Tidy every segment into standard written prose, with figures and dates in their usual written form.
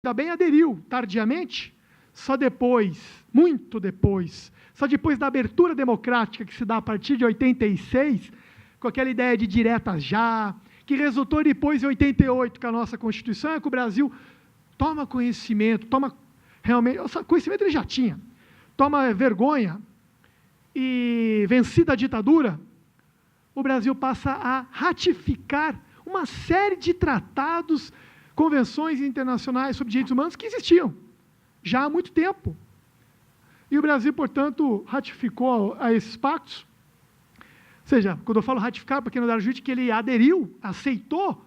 ainda bem, aderiu tardiamente, só depois, muito depois, só depois da abertura democrática que se dá a partir de 86, com aquela ideia de diretas já, que resultou depois em 88 com a nossa Constituição, é que o Brasil toma conhecimento, realmente, conhecimento ele já tinha, toma vergonha, e vencida a ditadura, o Brasil passa a ratificar uma série de tratados, convenções internacionais sobre direitos humanos que existiam já há muito tempo. E o Brasil, portanto, ratificou a esses pactos. Ou seja, quando eu falo ratificar, para quem não é da área jurídica, que ele aderiu, aceitou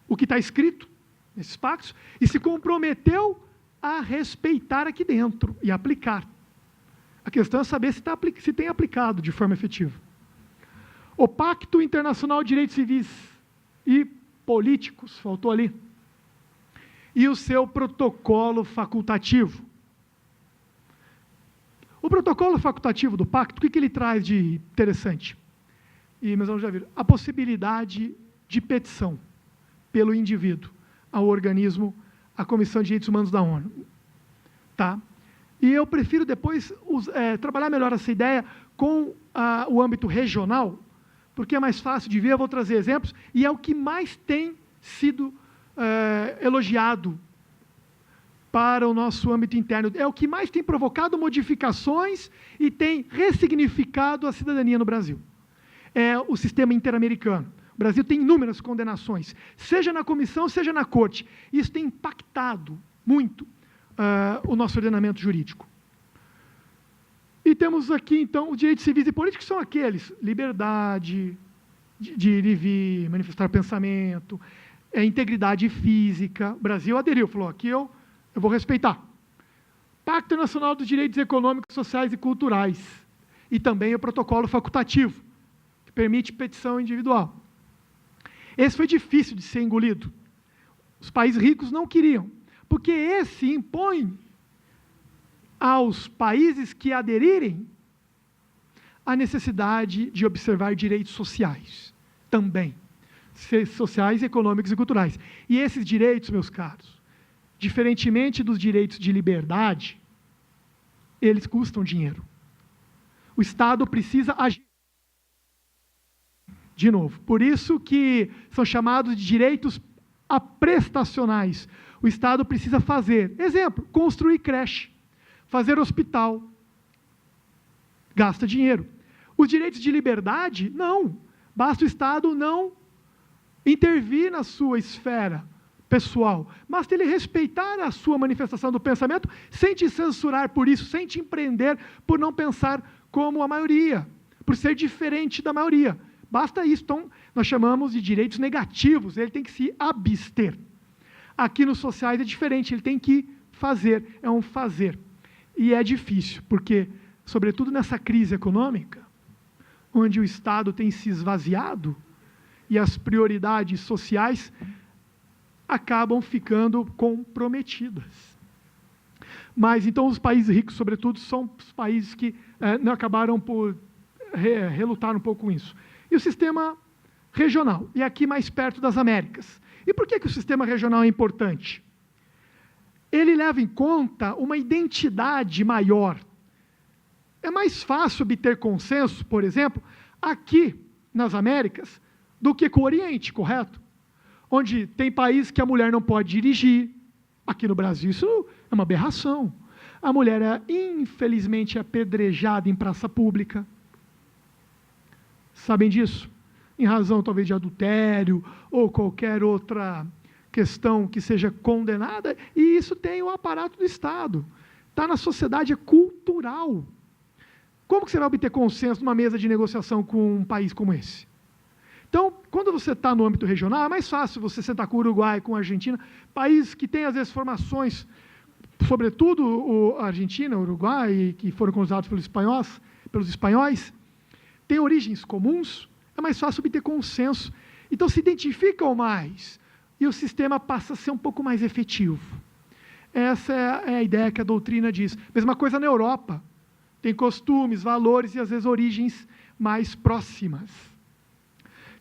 o que está escrito nesses pactos e se comprometeu a respeitar aqui dentro e aplicar. A questão é saber se tem aplicado de forma efetiva. O Pacto Internacional de Direitos Civis e Políticos, faltou ali, e o seu protocolo facultativo. O protocolo facultativo do pacto, o que ele traz de interessante? E meus alunos já viram, a possibilidade de petição pelo indivíduo ao organismo, à Comissão de Direitos Humanos da ONU. Tá? E eu prefiro depois trabalhar melhor essa ideia com o âmbito regional, porque é mais fácil de ver, eu vou trazer exemplos, e é o que mais tem sido elogiado para o nosso âmbito interno. É o que mais tem provocado modificações e tem ressignificado a cidadania no Brasil. É o sistema interamericano. O Brasil tem inúmeras condenações, seja na comissão, seja na corte. Isso tem impactado muito o nosso ordenamento jurídico. E temos aqui, então, os direitos civis e políticos, que são aqueles, liberdade de ir e vir, manifestar pensamento, integridade física. O Brasil aderiu, falou, aqui eu vou respeitar. Pacto Nacional dos Direitos Econômicos, Sociais e Culturais. E também o protocolo facultativo, que permite petição individual. Esse foi difícil de ser engolido. Os países ricos não queriam, porque esse impõe aos países que aderirem a necessidade de observar direitos sociais também, sociais, econômicos e culturais. E esses direitos, meus caros, diferentemente dos direitos de liberdade, eles custam dinheiro. O Estado precisa agir. De novo, por isso que são chamados de direitos aprestacionais. O Estado precisa fazer, exemplo, construir creche, fazer hospital, gasta dinheiro. Os direitos de liberdade, não. Basta o Estado não intervir na sua esfera pessoal, mas ele respeitar a sua manifestação do pensamento sem te censurar por isso, sem te empreender por não pensar como a maioria, por ser diferente da maioria. Basta isso. Então, nós chamamos de direitos negativos, ele tem que se abster. Aqui nos sociais é diferente, ele tem que fazer, é um fazer. E é difícil, porque, sobretudo nessa crise econômica, onde o Estado tem se esvaziado e as prioridades sociais acabam ficando comprometidas. Mas, então, os países ricos, sobretudo, são os países que acabaram por relutar um pouco com isso. E o sistema regional, e aqui mais perto das Américas. E por que o sistema regional é importante? Ele leva em conta uma identidade maior. É mais fácil obter consenso, por exemplo, aqui nas Américas, do que com o Oriente, correto? Onde tem países que a mulher não pode dirigir. Aqui no Brasil isso é uma aberração. A mulher é, infelizmente, apedrejada em praça pública. Sabem disso? Em razão, talvez, de adultério ou qualquer outra questão que seja condenada, e isso tem o aparato do Estado. Está na sociedade, é cultural. Como que você vai obter consenso numa mesa de negociação com um país como esse? Então, quando você está no âmbito regional, é mais fácil você sentar com o Uruguai, com a Argentina, países que têm, às vezes, formações, sobretudo a Argentina, o Uruguai, que foram colonizados pelos espanhóis, têm origens comuns, é mais fácil obter consenso. Então, se identificam mais, e o sistema passa a ser um pouco mais efetivo. Essa é a ideia que a doutrina diz. Mesma coisa na Europa. Tem costumes, valores e, às vezes, origens mais próximas.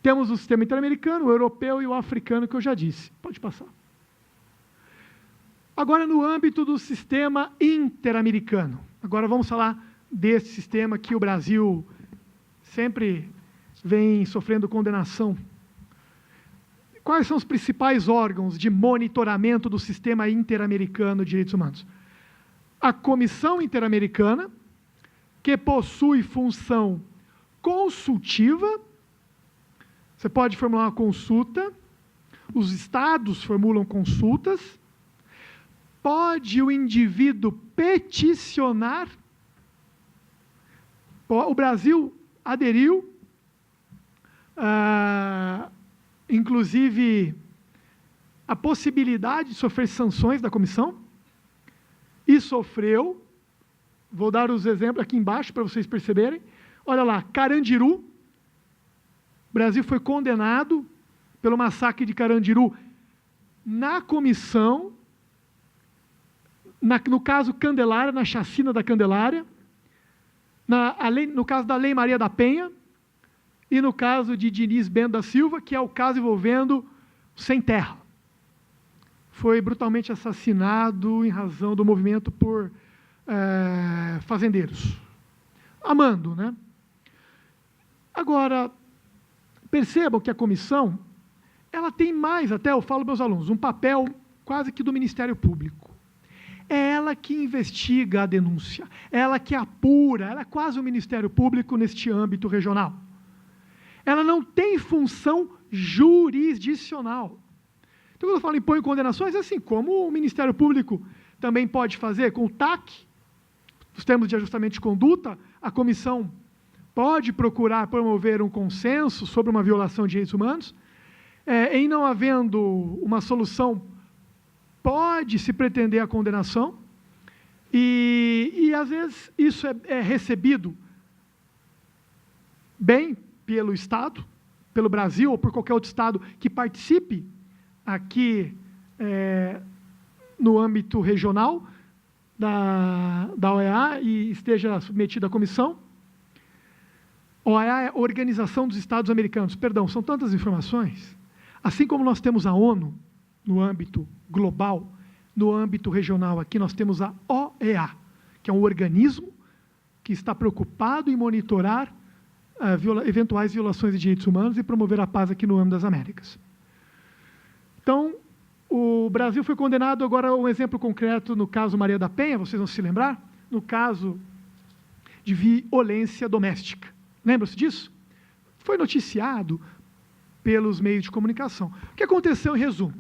Temos o sistema interamericano, o europeu e o africano, que eu já disse. Pode passar. Agora, no âmbito do sistema interamericano. Agora vamos falar desse sistema que o Brasil sempre vem sofrendo condenação. Quais são os principais órgãos de monitoramento do sistema interamericano de direitos humanos? A Comissão Interamericana, que possui função consultiva, você pode formular uma consulta, os estados formulam consultas, pode o indivíduo peticionar, o Brasil aderiu, inclusive, a possibilidade de sofrer sanções da comissão, e sofreu. Vou dar os exemplos aqui embaixo para vocês perceberem. Olha lá, Carandiru, o Brasil foi condenado pelo massacre de Carandiru na comissão, no caso Candelária, na chacina da Candelária, no caso da Lei Maria da Penha, e no caso de Diniz Bento da Silva, que é o caso envolvendo Sem Terra. Foi brutalmente assassinado em razão do movimento por fazendeiros. Amando, né? Agora, percebam que a comissão, ela tem mais, até eu falo para meus alunos, um papel quase que do Ministério Público. É ela que investiga a denúncia, ela que apura, ela é quase o Ministério Público neste âmbito regional. Ela não tem função jurisdicional. Então, quando eu falo em impõe condenações, é assim, como o Ministério Público também pode fazer com o TAC, os termos de ajustamento de conduta, a comissão pode procurar promover um consenso sobre uma violação de direitos humanos, em não havendo uma solução, pode se pretender a condenação, e às vezes isso é recebido bem pelo Estado, pelo Brasil, ou por qualquer outro Estado que participe aqui no âmbito regional da OEA e esteja submetido à comissão. OEA é Organização dos Estados Americanos. Perdão, são tantas informações. Assim como nós temos a ONU no âmbito global, no âmbito regional aqui nós temos a OEA, que é um organismo que está preocupado em monitorar eventuais violações de direitos humanos e promover a paz aqui no âmbito das Américas. Então, o Brasil foi condenado, agora um exemplo concreto no caso Maria da Penha, vocês vão se lembrar, no caso de violência doméstica. Lembram-se disso? Foi noticiado pelos meios de comunicação. O que aconteceu em resumo?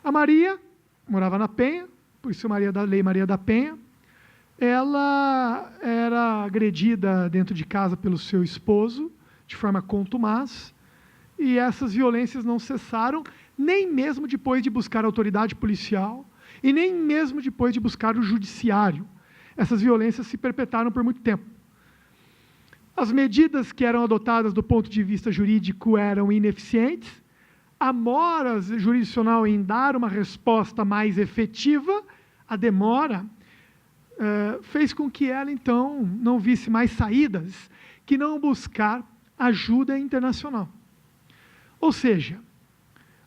A Maria morava na Penha, por isso Lei Maria da Penha, ela era agredida dentro de casa pelo seu esposo, de forma contumaz, e essas violências não cessaram, nem mesmo depois de buscar a autoridade policial, e nem mesmo depois de buscar o judiciário. Essas violências se perpetraram por muito tempo. As medidas que eram adotadas do ponto de vista jurídico eram ineficientes, a mora jurisdicional em dar uma resposta mais efetiva, a demora, fez com que ela, então, não visse mais saídas que não buscar ajuda internacional. Ou seja,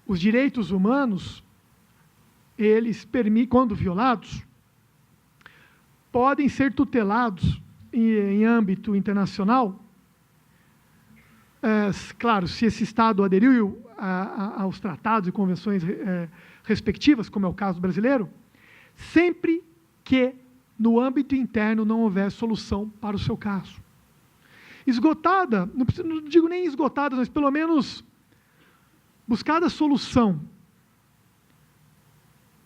os direitos humanos, eles quando violados, podem ser tutelados em âmbito internacional, claro, se esse Estado aderiu aos tratados e convenções respectivas, como é o caso brasileiro, sempre que no âmbito interno não houver solução para o seu caso. Esgotada, não digo nem esgotada, mas pelo menos buscada solução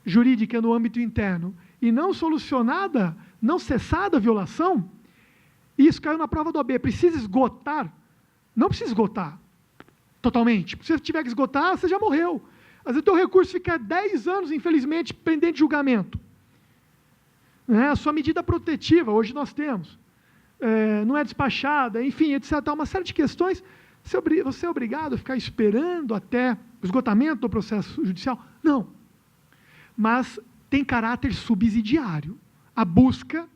jurídica no âmbito interno e não solucionada, não cessada a violação, isso caiu na prova do OAB. Precisa esgotar? Não precisa esgotar totalmente. Se você tiver que esgotar, você já morreu. Às vezes o teu recurso fica 10 anos, infelizmente, pendente de julgamento. A sua medida protetiva, hoje nós temos, não é despachada, enfim, etc. Uma série de questões, você é obrigado a ficar esperando até o esgotamento do processo judicial? Não. Mas tem caráter subsidiário. A busca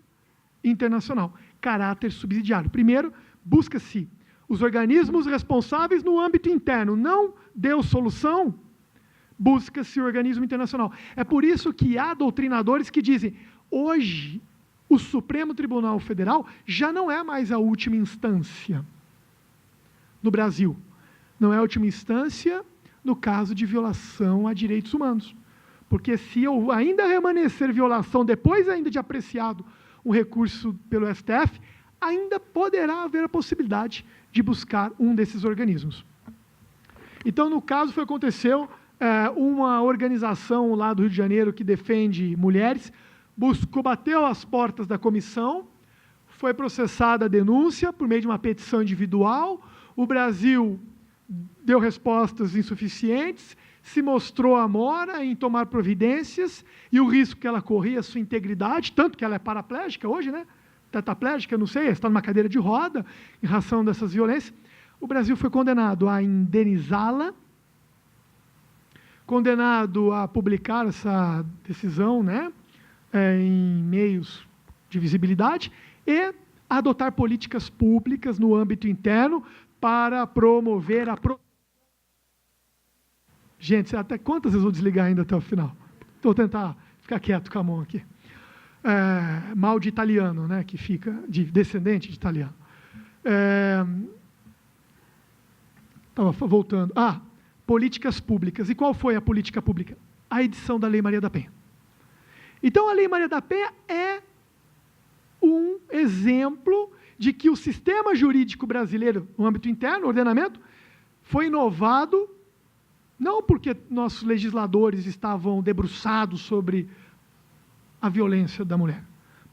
internacional. Caráter subsidiário. Primeiro, busca-se os organismos responsáveis no âmbito interno. Não deu solução, busca-se organismo internacional. É por isso que há doutrinadores que dizem, hoje, o Supremo Tribunal Federal já não é mais a última instância no Brasil. Não é a última instância no caso de violação a direitos humanos. Porque se ainda remanescer violação, depois ainda de apreciado um recurso pelo STF, ainda poderá haver a possibilidade de buscar um desses organismos. Então, no caso, aconteceu uma organização lá do Rio de Janeiro que defende mulheres, bateu às portas da comissão, foi processada a denúncia por meio de uma petição individual, o Brasil deu respostas insuficientes, se mostrou amora em tomar providências, e o risco que ela corria, a sua integridade, tanto que ela é paraplégica hoje, né? Tetraplégica, não sei, está numa cadeira de roda, em razão dessas violências. O Brasil foi condenado a indenizá-la, condenado a publicar essa decisão, né, em meios de visibilidade, e a adotar políticas públicas no âmbito interno para promover a... Gente, até quantas vezes eu vou desligar ainda até o final? Vou tentar ficar quieto com a mão aqui. Mal de italiano, né, que fica, de descendente de italiano. Estava voltando. Políticas públicas. E qual foi a política pública? A edição da Lei Maria da Penha. Então, a Lei Maria da Penha é um exemplo de que o sistema jurídico brasileiro, no âmbito interno, o ordenamento, foi inovado, não porque nossos legisladores estavam debruçados sobre a violência da mulher,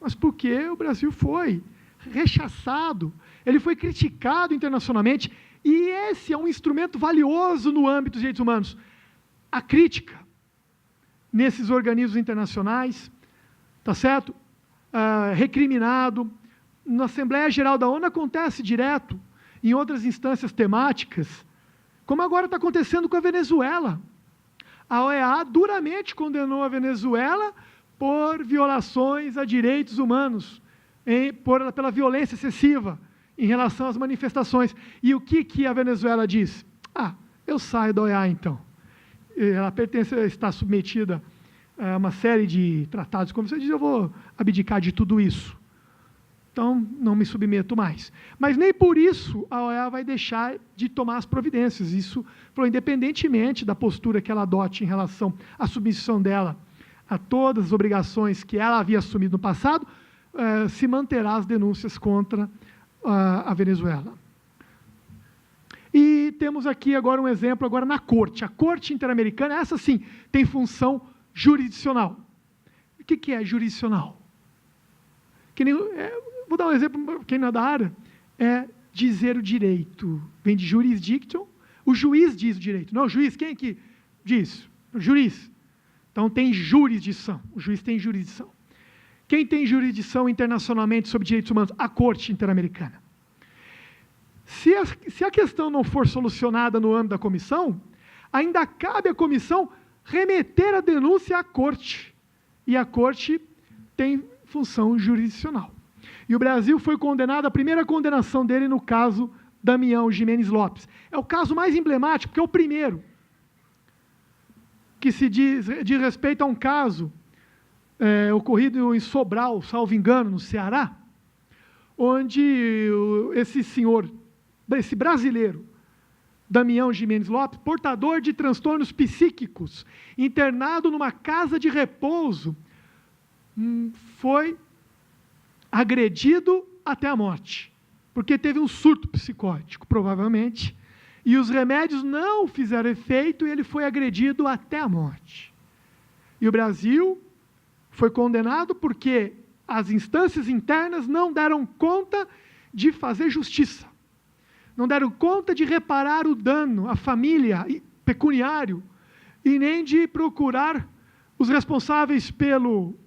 mas porque o Brasil foi rechaçado, ele foi criticado internacionalmente, e esse é um instrumento valioso no âmbito dos direitos humanos. A crítica nesses organismos internacionais, tá certo? Recriminado. Na Assembleia Geral da ONU acontece direto, em outras instâncias temáticas, como agora está acontecendo com a Venezuela. A OEA duramente condenou a Venezuela por violações a direitos humanos, pela violência excessiva em relação às manifestações. E o que a Venezuela diz? Eu saio da OEA, então. Ela está submetida a uma série de tratados, como você diz, eu vou abdicar de tudo isso. Então, não me submeto mais. Mas nem por isso a OEA vai deixar de tomar as providências. Isso, independentemente da postura que ela adote em relação à submissão dela a todas as obrigações que ela havia assumido no passado, se manterá as denúncias contra a Venezuela. E temos aqui agora um exemplo agora na Corte. A Corte Interamericana, essa sim, tem função jurisdicional. O que é jurisdicional? Vou dar um exemplo, quem não é da área, é dizer o direito. Vem de jurisdiction, o juiz diz o direito. Não, o juiz, quem é que diz? O juiz. Então tem jurisdição, o juiz tem jurisdição. Quem tem jurisdição internacionalmente sobre direitos humanos? A Corte Interamericana. Se a questão não for solucionada no âmbito da comissão, ainda cabe à comissão remeter a denúncia à Corte. E a Corte tem função jurisdicional. E o Brasil foi condenado, a primeira condenação dele no caso Damião Ximenes Lopes. É o caso mais emblemático, porque é o primeiro que se diz respeito a um caso ocorrido em Sobral, salvo engano, no Ceará, onde esse brasileiro, Damião Ximenes Lopes, portador de transtornos psíquicos, internado numa casa de repouso, foi agredido até a morte, porque teve um surto psicótico, provavelmente, e os remédios não fizeram efeito e ele foi agredido até a morte. E o Brasil foi condenado porque as instâncias internas não deram conta de fazer justiça, não deram conta de reparar o dano à família pecuniário e nem de procurar os responsáveis pelo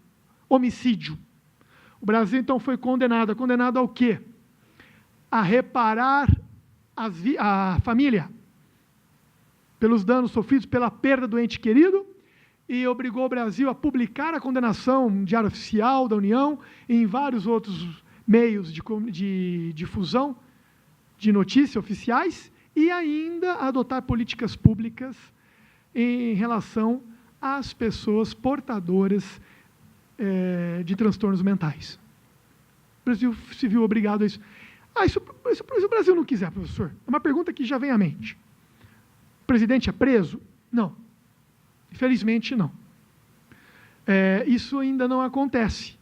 homicídio. O Brasil, então, foi condenado ao quê? A reparar a família pelos danos sofridos pela perda do ente querido e obrigou o Brasil a publicar a condenação no Diário Oficial da União e em vários outros meios de difusão de notícias oficiais e ainda a adotar políticas públicas em relação às pessoas portadoras de transtornos mentais. O Brasil se viu obrigado a isso. Se o Brasil não quiser, professor, é uma pergunta que já vem à mente. O presidente é preso? Não. Infelizmente, não. Isso ainda não acontece.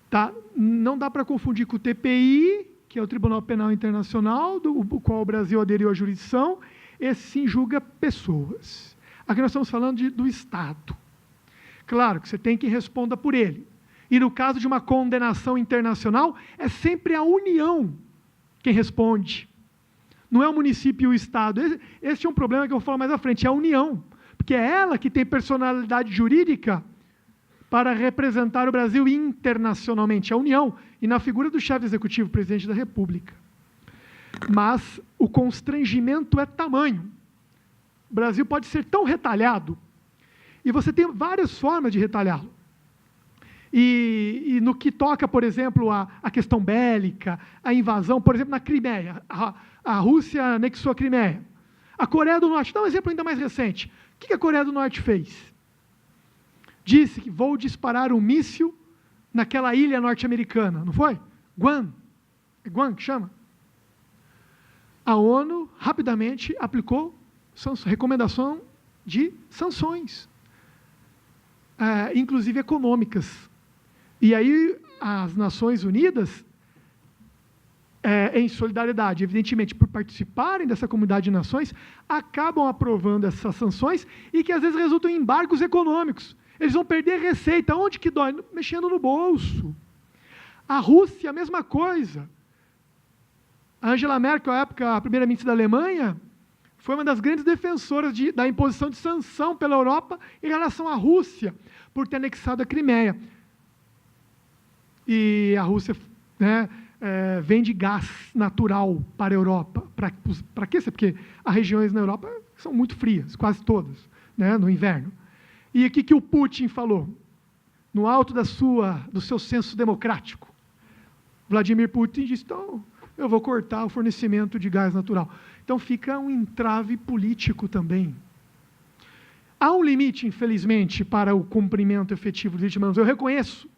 Tá? Não dá para confundir com o TPI, que é o Tribunal Penal Internacional, do qual o Brasil aderiu à jurisdição. Esse sim julga pessoas. Aqui nós estamos falando do Estado. Claro que você tem que responder por ele. E no caso de uma condenação internacional, é sempre a União quem responde. Não é o município e o Estado. Esse é um problema que eu vou falar mais à frente, é a União. Porque é ela que tem personalidade jurídica para representar o Brasil internacionalmente, a União, e na figura do chefe executivo, presidente da República. Mas o constrangimento é tamanho. O Brasil pode ser tão retalhado, e você tem várias formas de retalhá-lo. E no que toca, por exemplo, a questão bélica, a invasão, por exemplo, na Crimeia, a Rússia anexou a Crimeia. A Coreia do Norte, dá um exemplo ainda mais recente. O que a Coreia do Norte fez? Disse que vou disparar um míssil naquela ilha norte-americana, não foi? Guam. É Guam que chama? A ONU rapidamente aplicou recomendação de sanções, inclusive econômicas. E aí as Nações Unidas, em solidariedade, evidentemente, por participarem dessa comunidade de nações, acabam aprovando essas sanções e que às vezes resultam em embargos econômicos. Eles vão perder receita. Onde que dói? Mexendo no bolso. A Rússia, a mesma coisa. A Angela Merkel, à época, a primeira-ministra da Alemanha, foi uma das grandes defensoras da imposição de sanção pela Europa em relação à Rússia, por ter anexado a Crimeia. E a Rússia vende gás natural para a Europa. Para quê? Porque as regiões na Europa são muito frias, quase todas, no inverno. E o que o Putin falou? No alto do seu senso democrático. Vladimir Putin disse, então, eu vou cortar o fornecimento de gás natural. Então fica um entrave político também. Há um limite, infelizmente, para o cumprimento efetivo dos direitos humanos, eu reconheço.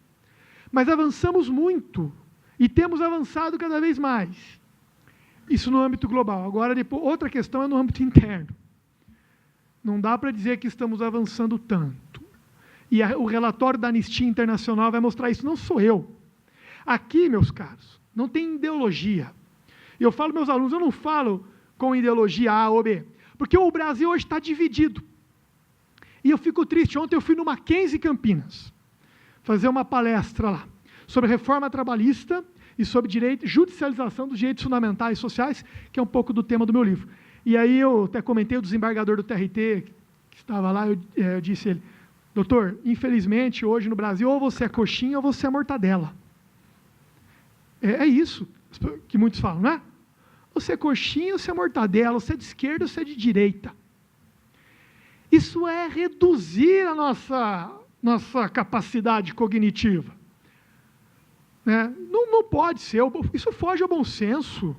Mas avançamos muito, e temos avançado cada vez mais. Isso no âmbito global. Agora, outra questão é no âmbito interno. Não dá para dizer que estamos avançando tanto. E o relatório da Anistia Internacional vai mostrar isso, não sou eu. Aqui, meus caros, não tem ideologia. Eu falo meus alunos, eu não falo com ideologia A ou B, porque o Brasil hoje está dividido. E eu fico triste, ontem eu fui no Mackenzie Campinas, fazer uma palestra lá, sobre reforma trabalhista e sobre judicialização dos direitos fundamentais e sociais, que é um pouco do tema do meu livro. E aí eu até comentei, o desembargador do TRT, que estava lá, eu disse a ele, doutor, infelizmente, hoje no Brasil, ou você é coxinha ou você é mortadela. É isso que muitos falam, não é? Ou você é coxinha ou você é mortadela, ou você é de esquerda ou você é de direita. Isso é reduzir a nossa capacidade cognitiva. Não pode ser, isso foge ao bom senso.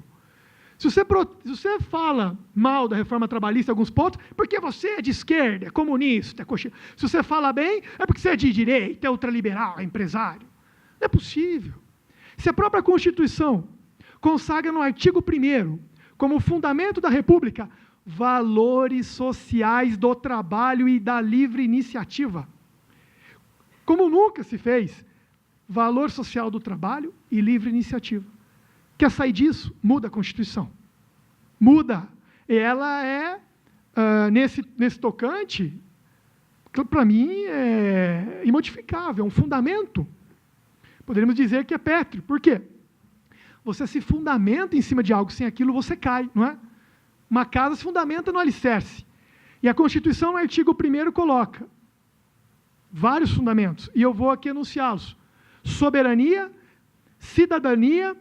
Se você fala mal da reforma trabalhista em alguns pontos, porque você é de esquerda, é comunista, é coxinha. Se você fala bem, é porque você é de direita, é ultraliberal, é empresário. Não é possível. Se a própria Constituição consagra no artigo 1º, como fundamento da República, valores sociais do trabalho e da livre iniciativa, como nunca se fez, valor social do trabalho e livre iniciativa. Quer sair disso? Muda a Constituição. Muda. E ela é, nesse tocante, para mim, é imodificável, é um fundamento. Poderíamos dizer que é pétreo. Por quê? Você se fundamenta em cima de algo, sem aquilo você cai, não é? Uma casa se fundamenta no alicerce. E a Constituição, no artigo 1º, coloca vários fundamentos, e eu vou aqui enunciá-los. Soberania, cidadania,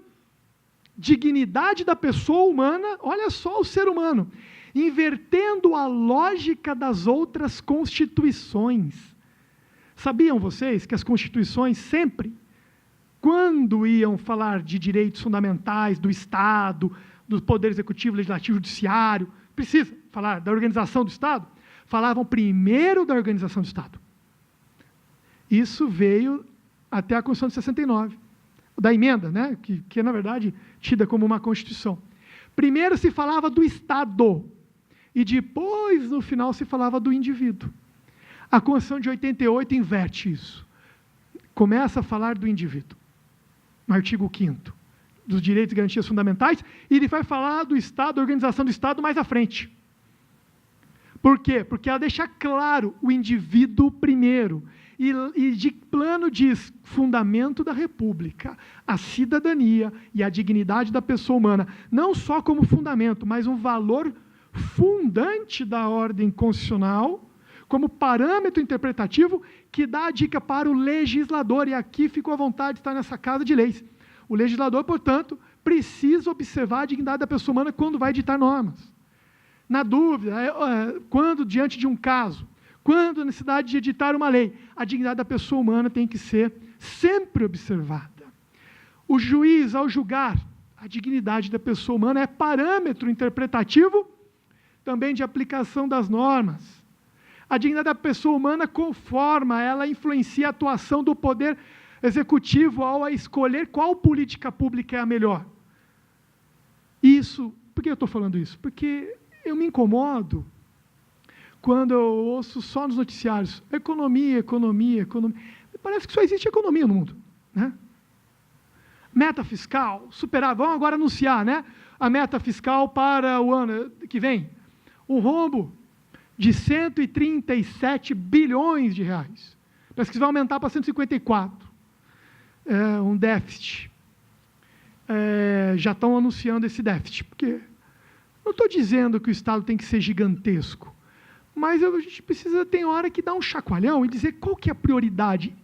dignidade da pessoa humana, olha só o ser humano, invertendo a lógica das outras constituições. Sabiam vocês que as constituições sempre, quando iam falar de direitos fundamentais do Estado, do Poder Executivo, Legislativo, Judiciário, precisa falar da organização do Estado, falavam primeiro da organização do Estado. Isso veio até a Constituição de 69, da emenda, né? que é, na verdade, tida como uma Constituição. Primeiro se falava do Estado, e depois, no final, se falava do indivíduo. A Constituição de 88 inverte isso. Começa a falar do indivíduo, no artigo 5º, dos direitos e garantias fundamentais, e ele vai falar do Estado, da organização do Estado mais à frente. Por quê? Porque ela deixa claro o indivíduo primeiro, e de plano diz, fundamento da República, a cidadania e a dignidade da pessoa humana, não só como fundamento, mas um valor fundante da ordem constitucional, como parâmetro interpretativo que dá a dica para o legislador, e aqui ficou à vontade de estar nessa casa de leis. O legislador, portanto, precisa observar a dignidade da pessoa humana quando vai editar normas. Na dúvida, quando diante de um caso, quando a necessidade de editar uma lei, a dignidade da pessoa humana tem que ser sempre observada. O juiz, ao julgar, a dignidade da pessoa humana é parâmetro interpretativo também de aplicação das normas. A dignidade da pessoa humana conforma, ela influencia a atuação do poder executivo ao escolher qual política pública é a melhor. Isso, por que eu estou falando isso? Porque eu me incomodo quando eu ouço só nos noticiários, economia, economia, economia. Parece que só existe economia no mundo, né? Meta fiscal, superar, vamos agora anunciar, né? A meta fiscal para o ano que vem. Um rombo de 137 bilhões de reais. Parece que vai aumentar para 154. Um déficit. Já estão anunciando esse déficit, porque não estou dizendo que o Estado tem que ser gigantesco, mas a gente precisa, tem hora que dar um chacoalhão e dizer qual que é a prioridade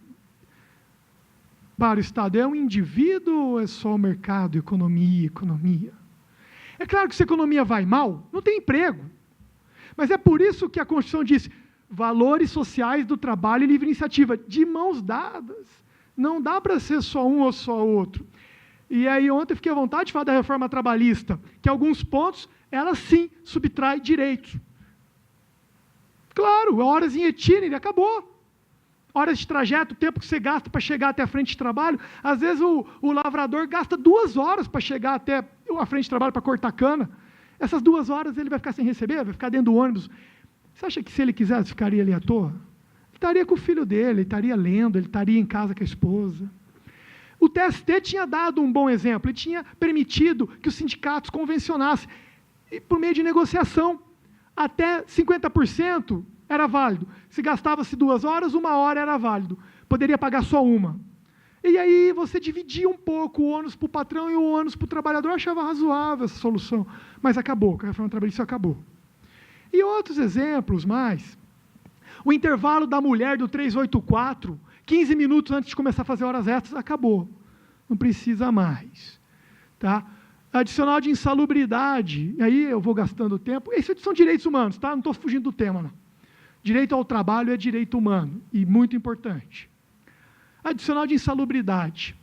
para o Estado. É o indivíduo ou é só o mercado, economia, economia? É claro que se a economia vai mal, não tem emprego. Mas é por isso que a Constituição diz valores sociais do trabalho e livre iniciativa, de mãos dadas. Não dá para ser só um ou só outro. E aí ontem eu fiquei à vontade de falar da reforma trabalhista, que em alguns pontos ela sim subtrai direitos. Claro, horas em itinerário, acabou. Horas de trajeto, o tempo que você gasta para chegar até a frente de trabalho. Às vezes o lavrador gasta 2 horas para chegar até a frente de trabalho para cortar cana. Essas 2 horas ele vai ficar sem receber, vai ficar dentro do ônibus. Você acha que se ele quisesse ficaria ali à toa? Ele estaria com o filho dele, ele estaria lendo, ele estaria em casa com a esposa. O TST tinha dado um bom exemplo, ele tinha permitido que os sindicatos convencionassem, e por meio de negociação, até 50% era válido. Se gastava-se 2 horas, 1 hora era válido. Poderia pagar só uma. E aí você dividia um pouco o ônus para o patrão e o ônus para o trabalhador. Eu achava razoável essa solução, mas acabou, com a reforma trabalhista acabou. E outros exemplos mais. O intervalo da mulher do 384, 15 minutos antes de começar a fazer horas extras, acabou. Não precisa mais. Tá? Adicional de insalubridade, e aí eu vou gastando tempo. Esses são direitos humanos, tá? Não estou fugindo do tema, não. Direito ao trabalho é direito humano, e muito importante. Adicional de insalubridade.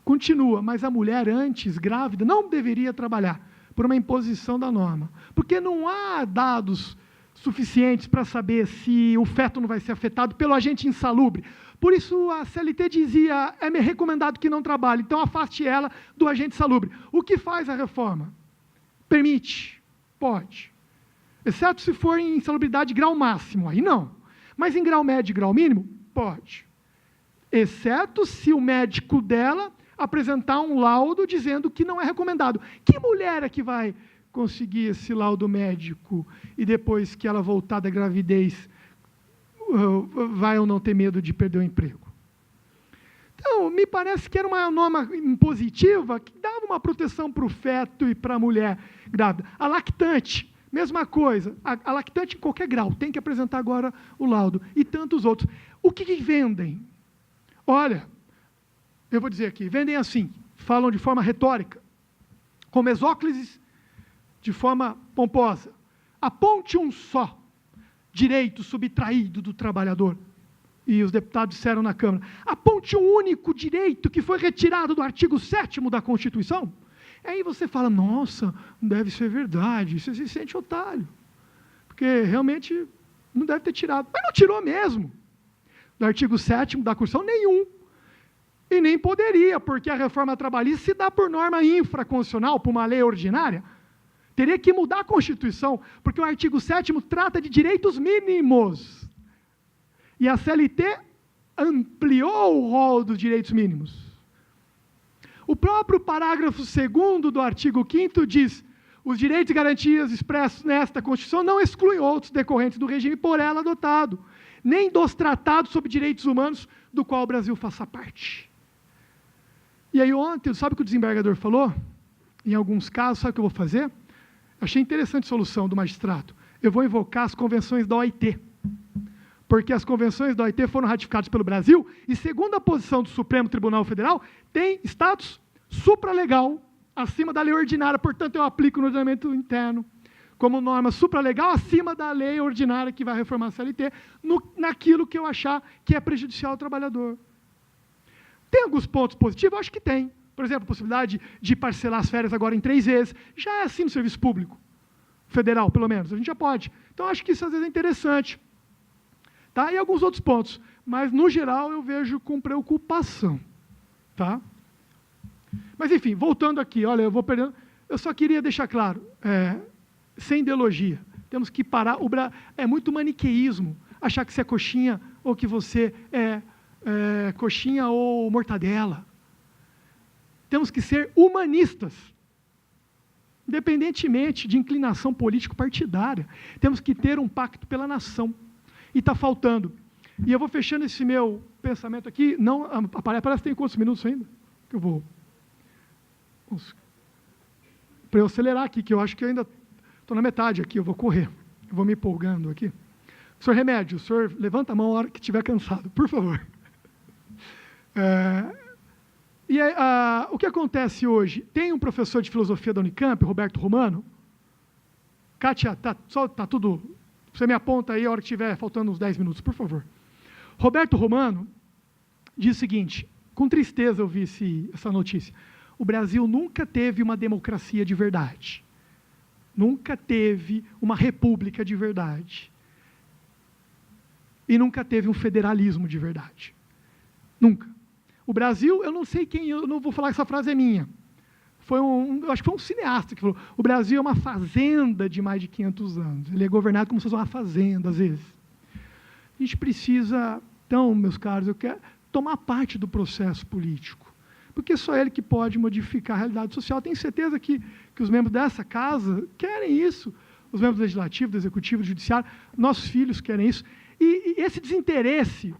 Continua, mas a mulher antes grávida não deveria trabalhar, por uma imposição da norma. Porque não há dados suficientes para saber se o feto não vai ser afetado pelo agente insalubre. Por isso a CLT dizia, é recomendado que não trabalhe, então afaste ela do agente insalubre. O que faz a reforma? Permite, pode. Exceto se for em insalubridade grau máximo, aí não. Mas em grau médio e grau mínimo, pode. Exceto se o médico dela apresentar um laudo dizendo que não é recomendado. Que mulher é que vai conseguir esse laudo médico e depois que ela voltar da gravidez vai ou não ter medo de perder o emprego? Então, me parece que era uma norma impositiva que dava uma proteção para o feto e para a mulher grávida. A lactante, mesma coisa. A lactante em qualquer grau, tem que apresentar agora o laudo. E tantos outros. O que vendem? Olha, eu vou dizer aqui, vendem assim, falam de forma retórica, como Esóclides, de forma pomposa. Aponte um só direito subtraído do trabalhador. E os deputados disseram na Câmara, aponte um único direito que foi retirado do artigo 7º da Constituição. Aí você fala, nossa, deve ser verdade, você se sente otário. Porque realmente Não deve ter tirado. Mas não tirou mesmo. Do artigo 7º da Constituição, nenhum. E nem poderia, porque a reforma trabalhista se dá por norma infraconstitucional, por uma lei ordinária. Teria que mudar a Constituição, porque o artigo 7º trata de direitos mínimos. E a CLT ampliou o rol dos direitos mínimos. O próprio parágrafo 2º do artigo 5º diz: os direitos e garantias expressos nesta Constituição não excluem outros decorrentes do regime por ela adotado, nem dos tratados sobre direitos humanos do qual o Brasil faça parte. E aí ontem, sabe o que o desembargador falou? Em alguns casos, sabe o que eu vou fazer? Achei interessante a solução do magistrado. Eu vou invocar as convenções da OIT, porque as convenções da OIT foram ratificadas pelo Brasil e, segundo a posição do Supremo Tribunal Federal, tem status supralegal acima da lei ordinária, portanto, eu aplico no ordenamento interno como norma supralegal acima da lei ordinária que vai reformar a CLT, naquilo que eu achar que é prejudicial ao trabalhador. Tem alguns pontos positivos? Eu acho que tem. Por exemplo, a possibilidade de parcelar as férias agora em 3 vezes. Já é assim no serviço público federal, pelo menos. A gente já pode. Então, acho que isso às vezes é interessante. Tá? E alguns outros pontos. Mas, no geral, eu vejo com preocupação. Tá? Mas, enfim, voltando aqui. Olha, eu vou perdendo. Eu só queria deixar claro, sem ideologia, temos que parar. É muito maniqueísmo achar que você é coxinha ou que você é coxinha ou mortadela. Temos que ser humanistas, independentemente de inclinação político-partidária. Temos que ter um pacto pela nação. E está faltando. E eu vou fechando esse meu pensamento aqui. Não, parece que tem quantos minutos ainda? Que eu vou... Para eu acelerar aqui, que eu acho que eu ainda estou na metade aqui, eu vou correr. Eu vou me empolgando aqui. Senhor Remédio, o senhor levanta a mão a hora que estiver cansado, por favor. O que acontece hoje? Tem um professor de filosofia da Unicamp, Roberto Romano. Kátia, tá tudo... Você me aponta aí a hora que estiver faltando uns 10 minutos, por favor. Roberto Romano diz o seguinte, com tristeza eu vi essa notícia: o Brasil nunca teve uma democracia de verdade. Nunca teve uma república de verdade. E nunca teve um federalismo de verdade. Nunca. O Brasil, eu não sei quem, eu não vou falar que essa frase é minha. Acho que foi um cineasta que falou: o Brasil é uma fazenda de mais de 500 anos. Ele é governado como se fosse uma fazenda, às vezes. A gente precisa, então, meus caros, eu quero tomar parte do processo político, porque é só ele que pode modificar a realidade social. Tenho certeza que os membros dessa casa querem isso, os membros do Legislativo, do Executivo, do Judiciário, nossos filhos querem isso. E esse desinteresse,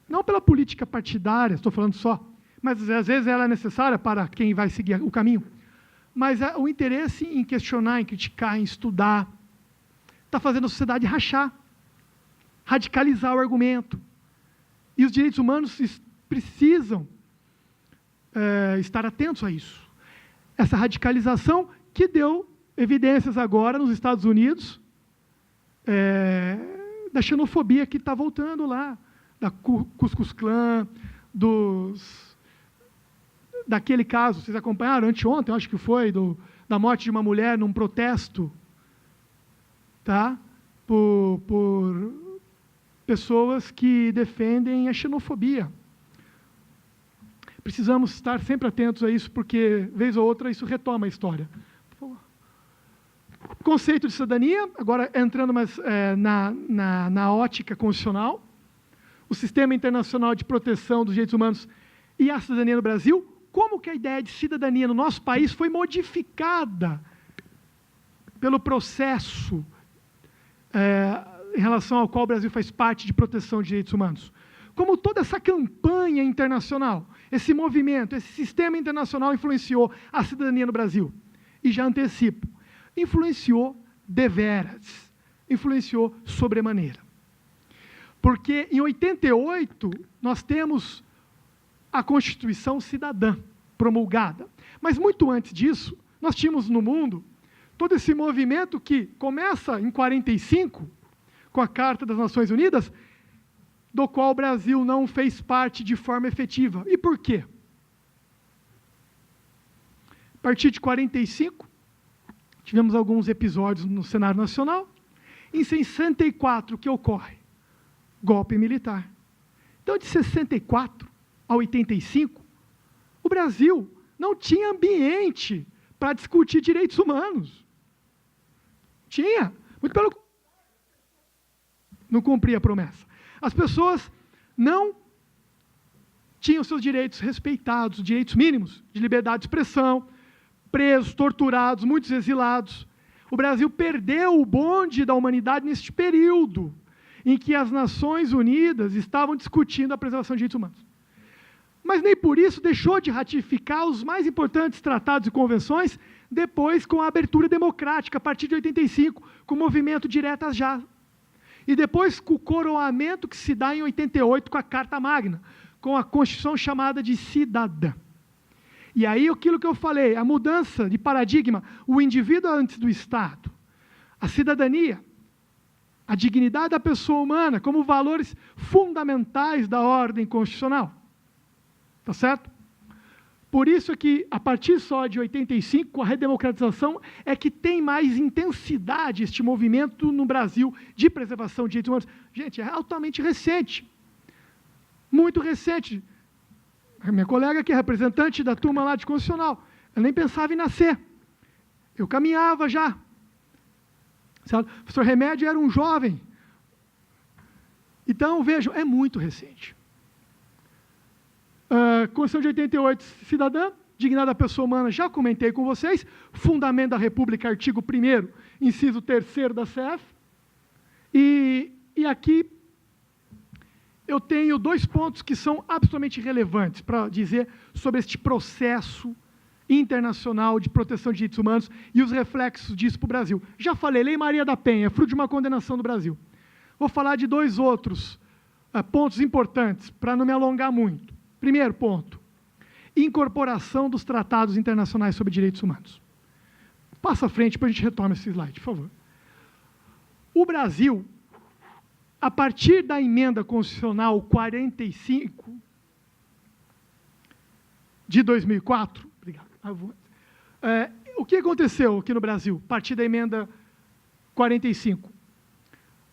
não pela política partidária, estou falando só, mas às vezes ela é necessária para quem vai seguir o caminho, mas o interesse em questionar, em criticar, em estudar, está fazendo a sociedade rachar, radicalizar o argumento. E os direitos humanos precisam estar atentos a isso. Essa radicalização que deu evidências agora nos Estados Unidos, da xenofobia que está voltando lá, da Ku Klux Klan, daquele caso, vocês acompanharam anteontem, acho que foi, da morte de uma mulher num protesto, tá? Por pessoas que defendem a xenofobia. Precisamos estar sempre atentos a isso, porque, vez ou outra, isso retoma a história. Conceito de cidadania, agora entrando mais na ótica constitucional, o Sistema Internacional de Proteção dos Direitos Humanos e a cidadania no Brasil, como que a ideia de cidadania no nosso país foi modificada pelo processo em relação ao qual o Brasil faz parte de proteção de direitos humanos. Como toda essa campanha internacional, esse movimento, esse sistema internacional influenciou a cidadania no Brasil. E já antecipo, influenciou deveras, influenciou sobremaneira. Porque em 88 nós temos a Constituição Cidadã promulgada. Mas muito antes disso, nós tínhamos no mundo todo esse movimento que começa em 45, com a Carta das Nações Unidas, do qual o Brasil não fez parte de forma efetiva. E por quê? A partir de 45, tivemos alguns episódios no cenário nacional, Em 64, o que ocorre? Golpe militar. Então, de 64 a 85, o Brasil não tinha ambiente para discutir direitos humanos. Tinha. Muito pelo contrário. Não cumpria a promessa. As pessoas não tinham seus direitos respeitados, direitos mínimos de liberdade de expressão, presos, torturados, muitos exilados. O Brasil perdeu o bonde da humanidade neste período em que as Nações Unidas estavam discutindo a preservação de direitos humanos. Mas nem por isso deixou de ratificar os mais importantes tratados e convenções, depois com a abertura democrática, a partir de 85, com o movimento Diretas Já. E depois com o coroamento que se dá em 88 com a Carta Magna, com a Constituição chamada de cidadã. E aí aquilo que eu falei, a mudança de paradigma, o indivíduo antes do Estado, a cidadania, a dignidade da pessoa humana como valores fundamentais da ordem constitucional. Tá certo? Por isso é que, a partir só de 85, com a redemocratização, é que tem mais intensidade este movimento no Brasil de preservação de direitos humanos. Gente, é altamente recente. Muito recente. A minha colega, que é representante da turma lá de Constitucional, ela nem pensava em nascer. Eu caminhava já. Sabe? O professor Remédio era um jovem. Então, vejam, é muito recente. Constituição de 88, cidadã, dignidade da pessoa humana, já comentei com vocês, fundamento da República, artigo 1º, inciso 3º da CF, e aqui eu tenho 2 pontos que são absolutamente relevantes para dizer sobre este processo internacional de proteção de direitos humanos e os reflexos disso para o Brasil. Já falei, Lei Maria da Penha, fruto de uma condenação do Brasil. Vou falar de 2 outros pontos importantes, para não me alongar muito. Primeiro ponto, incorporação dos tratados internacionais sobre direitos humanos. Passa à frente para a gente retomar esse slide, por favor. O Brasil, a partir da emenda constitucional 45 de 2004, obrigado, o que aconteceu aqui no Brasil, a partir da emenda 45?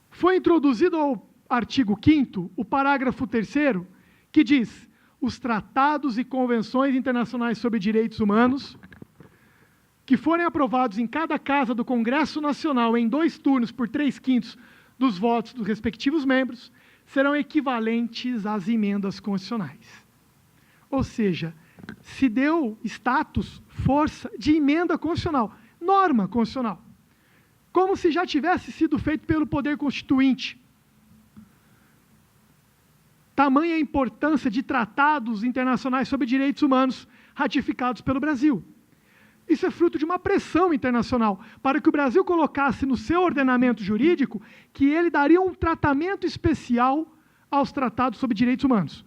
Foi introduzido ao artigo 5º, o parágrafo 3º, que diz: os tratados e convenções internacionais sobre direitos humanos, que forem aprovados em cada casa do Congresso Nacional em 2 turnos por 3/5 dos votos dos respectivos membros, serão equivalentes às emendas constitucionais. Ou seja, se deu status, força de emenda constitucional, norma constitucional, como se já tivesse sido feito pelo Poder Constituinte. Tamanha a importância de tratados internacionais sobre direitos humanos ratificados pelo Brasil. Isso é fruto de uma pressão internacional para que o Brasil colocasse no seu ordenamento jurídico que ele daria um tratamento especial aos tratados sobre direitos humanos.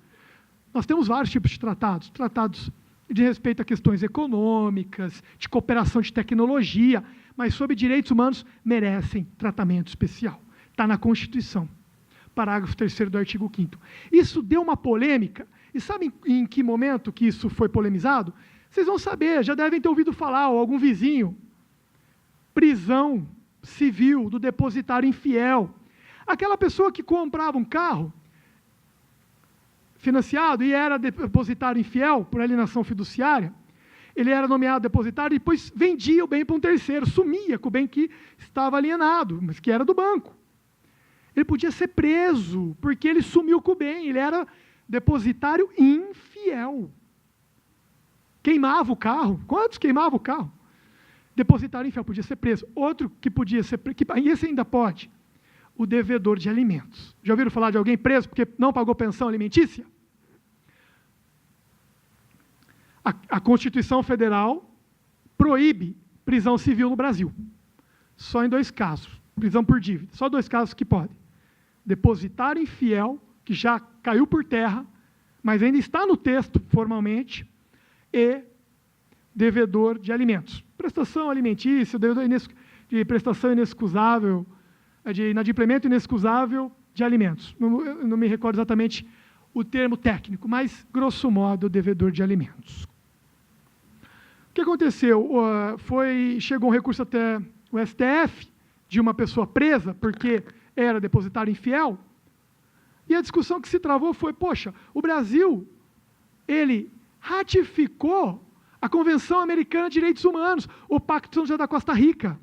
Nós temos vários tipos de tratados, tratados de respeito a questões econômicas, de cooperação de tecnologia, mas sobre direitos humanos merecem tratamento especial. Está na Constituição. Parágrafo 3º do artigo 5º. Isso deu uma polêmica, e sabem em que momento que isso foi polemizado? Vocês vão saber, já devem ter ouvido falar, ou algum vizinho. Prisão civil do depositário infiel. Aquela pessoa que comprava um carro financiado e era depositário infiel por alienação fiduciária, ele era nomeado depositário e depois vendia o bem para um terceiro, sumia com o bem que estava alienado, mas que era do banco. Ele podia ser preso, porque ele sumiu com o bem, ele era depositário infiel. Queimava o carro. Quantos queimavam o carro? Depositário infiel, podia ser preso. Outro que podia ser preso, e esse ainda pode, o devedor de alimentos. Já ouviram falar de alguém preso porque não pagou pensão alimentícia? A Constituição Federal proíbe prisão civil no Brasil. Só em 2 casos. Prisão por dívida. Só 2 casos que podem. Depositário infiel, que já caiu por terra, mas ainda está no texto formalmente, e devedor de alimentos. Prestação alimentícia, devedor de prestação inexcusável, de inadimplemento inexcusável de alimentos. Não me recordo exatamente o termo técnico, mas, grosso modo, devedor de alimentos. O que aconteceu? Chegou um recurso até o STF, de uma pessoa presa porque era depositário infiel. E a discussão que se travou foi, poxa, o Brasil, ele ratificou a Convenção Americana de Direitos Humanos, o Pacto de São José da Costa Rica.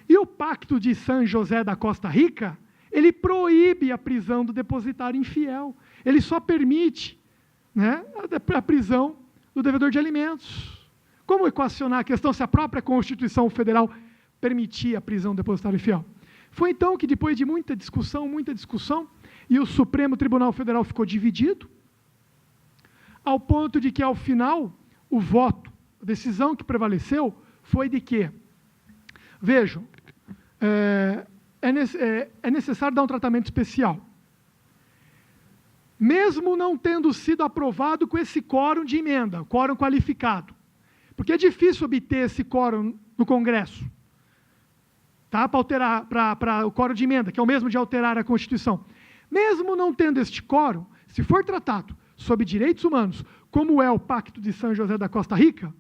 E o Pacto de São José da Costa Rica, ele proíbe a prisão do depositário infiel. Ele só permite, né, a prisão do devedor de alimentos. Como equacionar a questão se a própria Constituição Federal permitia a prisão do depositário infiel? Foi então que, depois de muita discussão, e o Supremo Tribunal Federal ficou dividido, ao ponto de que, ao final, o voto, a decisão que prevaleceu, foi de que, vejam, é necessário dar um tratamento especial. Mesmo não tendo sido aprovado com esse quórum de emenda, quórum qualificado, porque é difícil obter esse quórum no Congresso, tá? Para o quórum de emenda, que é o mesmo de alterar a Constituição. Mesmo não tendo este quórum, se for tratado sobre direitos humanos, como é o Pacto de São José da Costa Rica,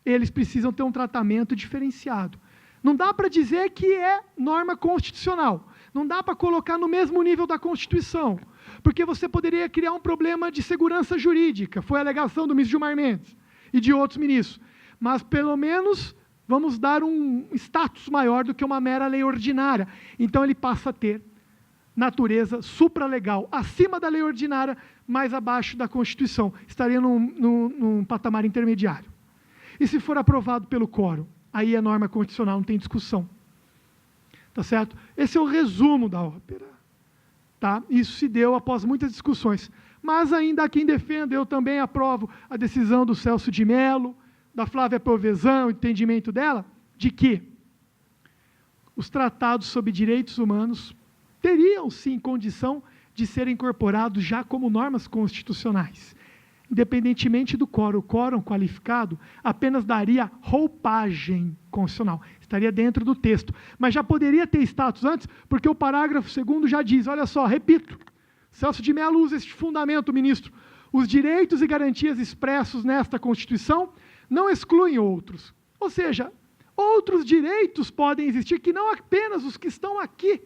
eles precisam ter um tratamento diferenciado. Não dá para dizer que é norma constitucional, não dá para colocar no mesmo nível da Constituição, porque você poderia criar um problema de segurança jurídica, foi a alegação do ministro Gilmar Mendes e de outros ministros, mas pelo menos vamos dar um status maior do que uma mera lei ordinária. Então ele passa a ter natureza supralegal, acima da lei ordinária, mais abaixo da Constituição, estaria num patamar intermediário. E se for aprovado pelo quórum, aí é norma constitucional, não tem discussão. Tá certo? Esse é o resumo da ópera. Tá? Isso se deu após muitas discussões. Mas ainda há quem defenda, eu também aprovo a decisão do Celso de Mello, da Flávia Piovesan, o entendimento dela, de que os tratados sobre direitos humanos teriam, sim, condição de serem incorporados já como normas constitucionais. Independentemente do quórum, o quórum qualificado apenas daria roupagem constitucional, estaria dentro do texto, mas já poderia ter status antes, porque o parágrafo 2º já diz, olha só, repito, Celso de Mello usa este fundamento, ministro, os direitos e garantias expressos nesta Constituição não excluem outros, ou seja, outros direitos podem existir que não apenas os que estão aqui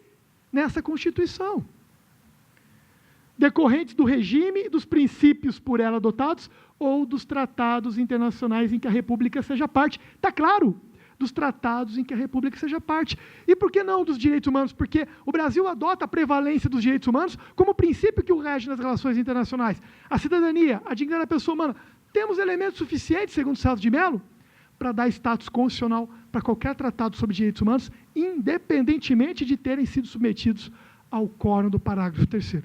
nessa Constituição, decorrentes do regime e dos princípios por ela adotados ou dos tratados internacionais em que a República seja parte. Está claro, dos tratados em que a República seja parte. E por que não dos direitos humanos? Porque o Brasil adota a prevalência dos direitos humanos como princípio que o rege nas relações internacionais. A cidadania, a dignidade da pessoa humana. Temos elementos suficientes, segundo Celso de Mello, para dar status constitucional para qualquer tratado sobre direitos humanos, independentemente de terem sido submetidos ao quórum do parágrafo 3º.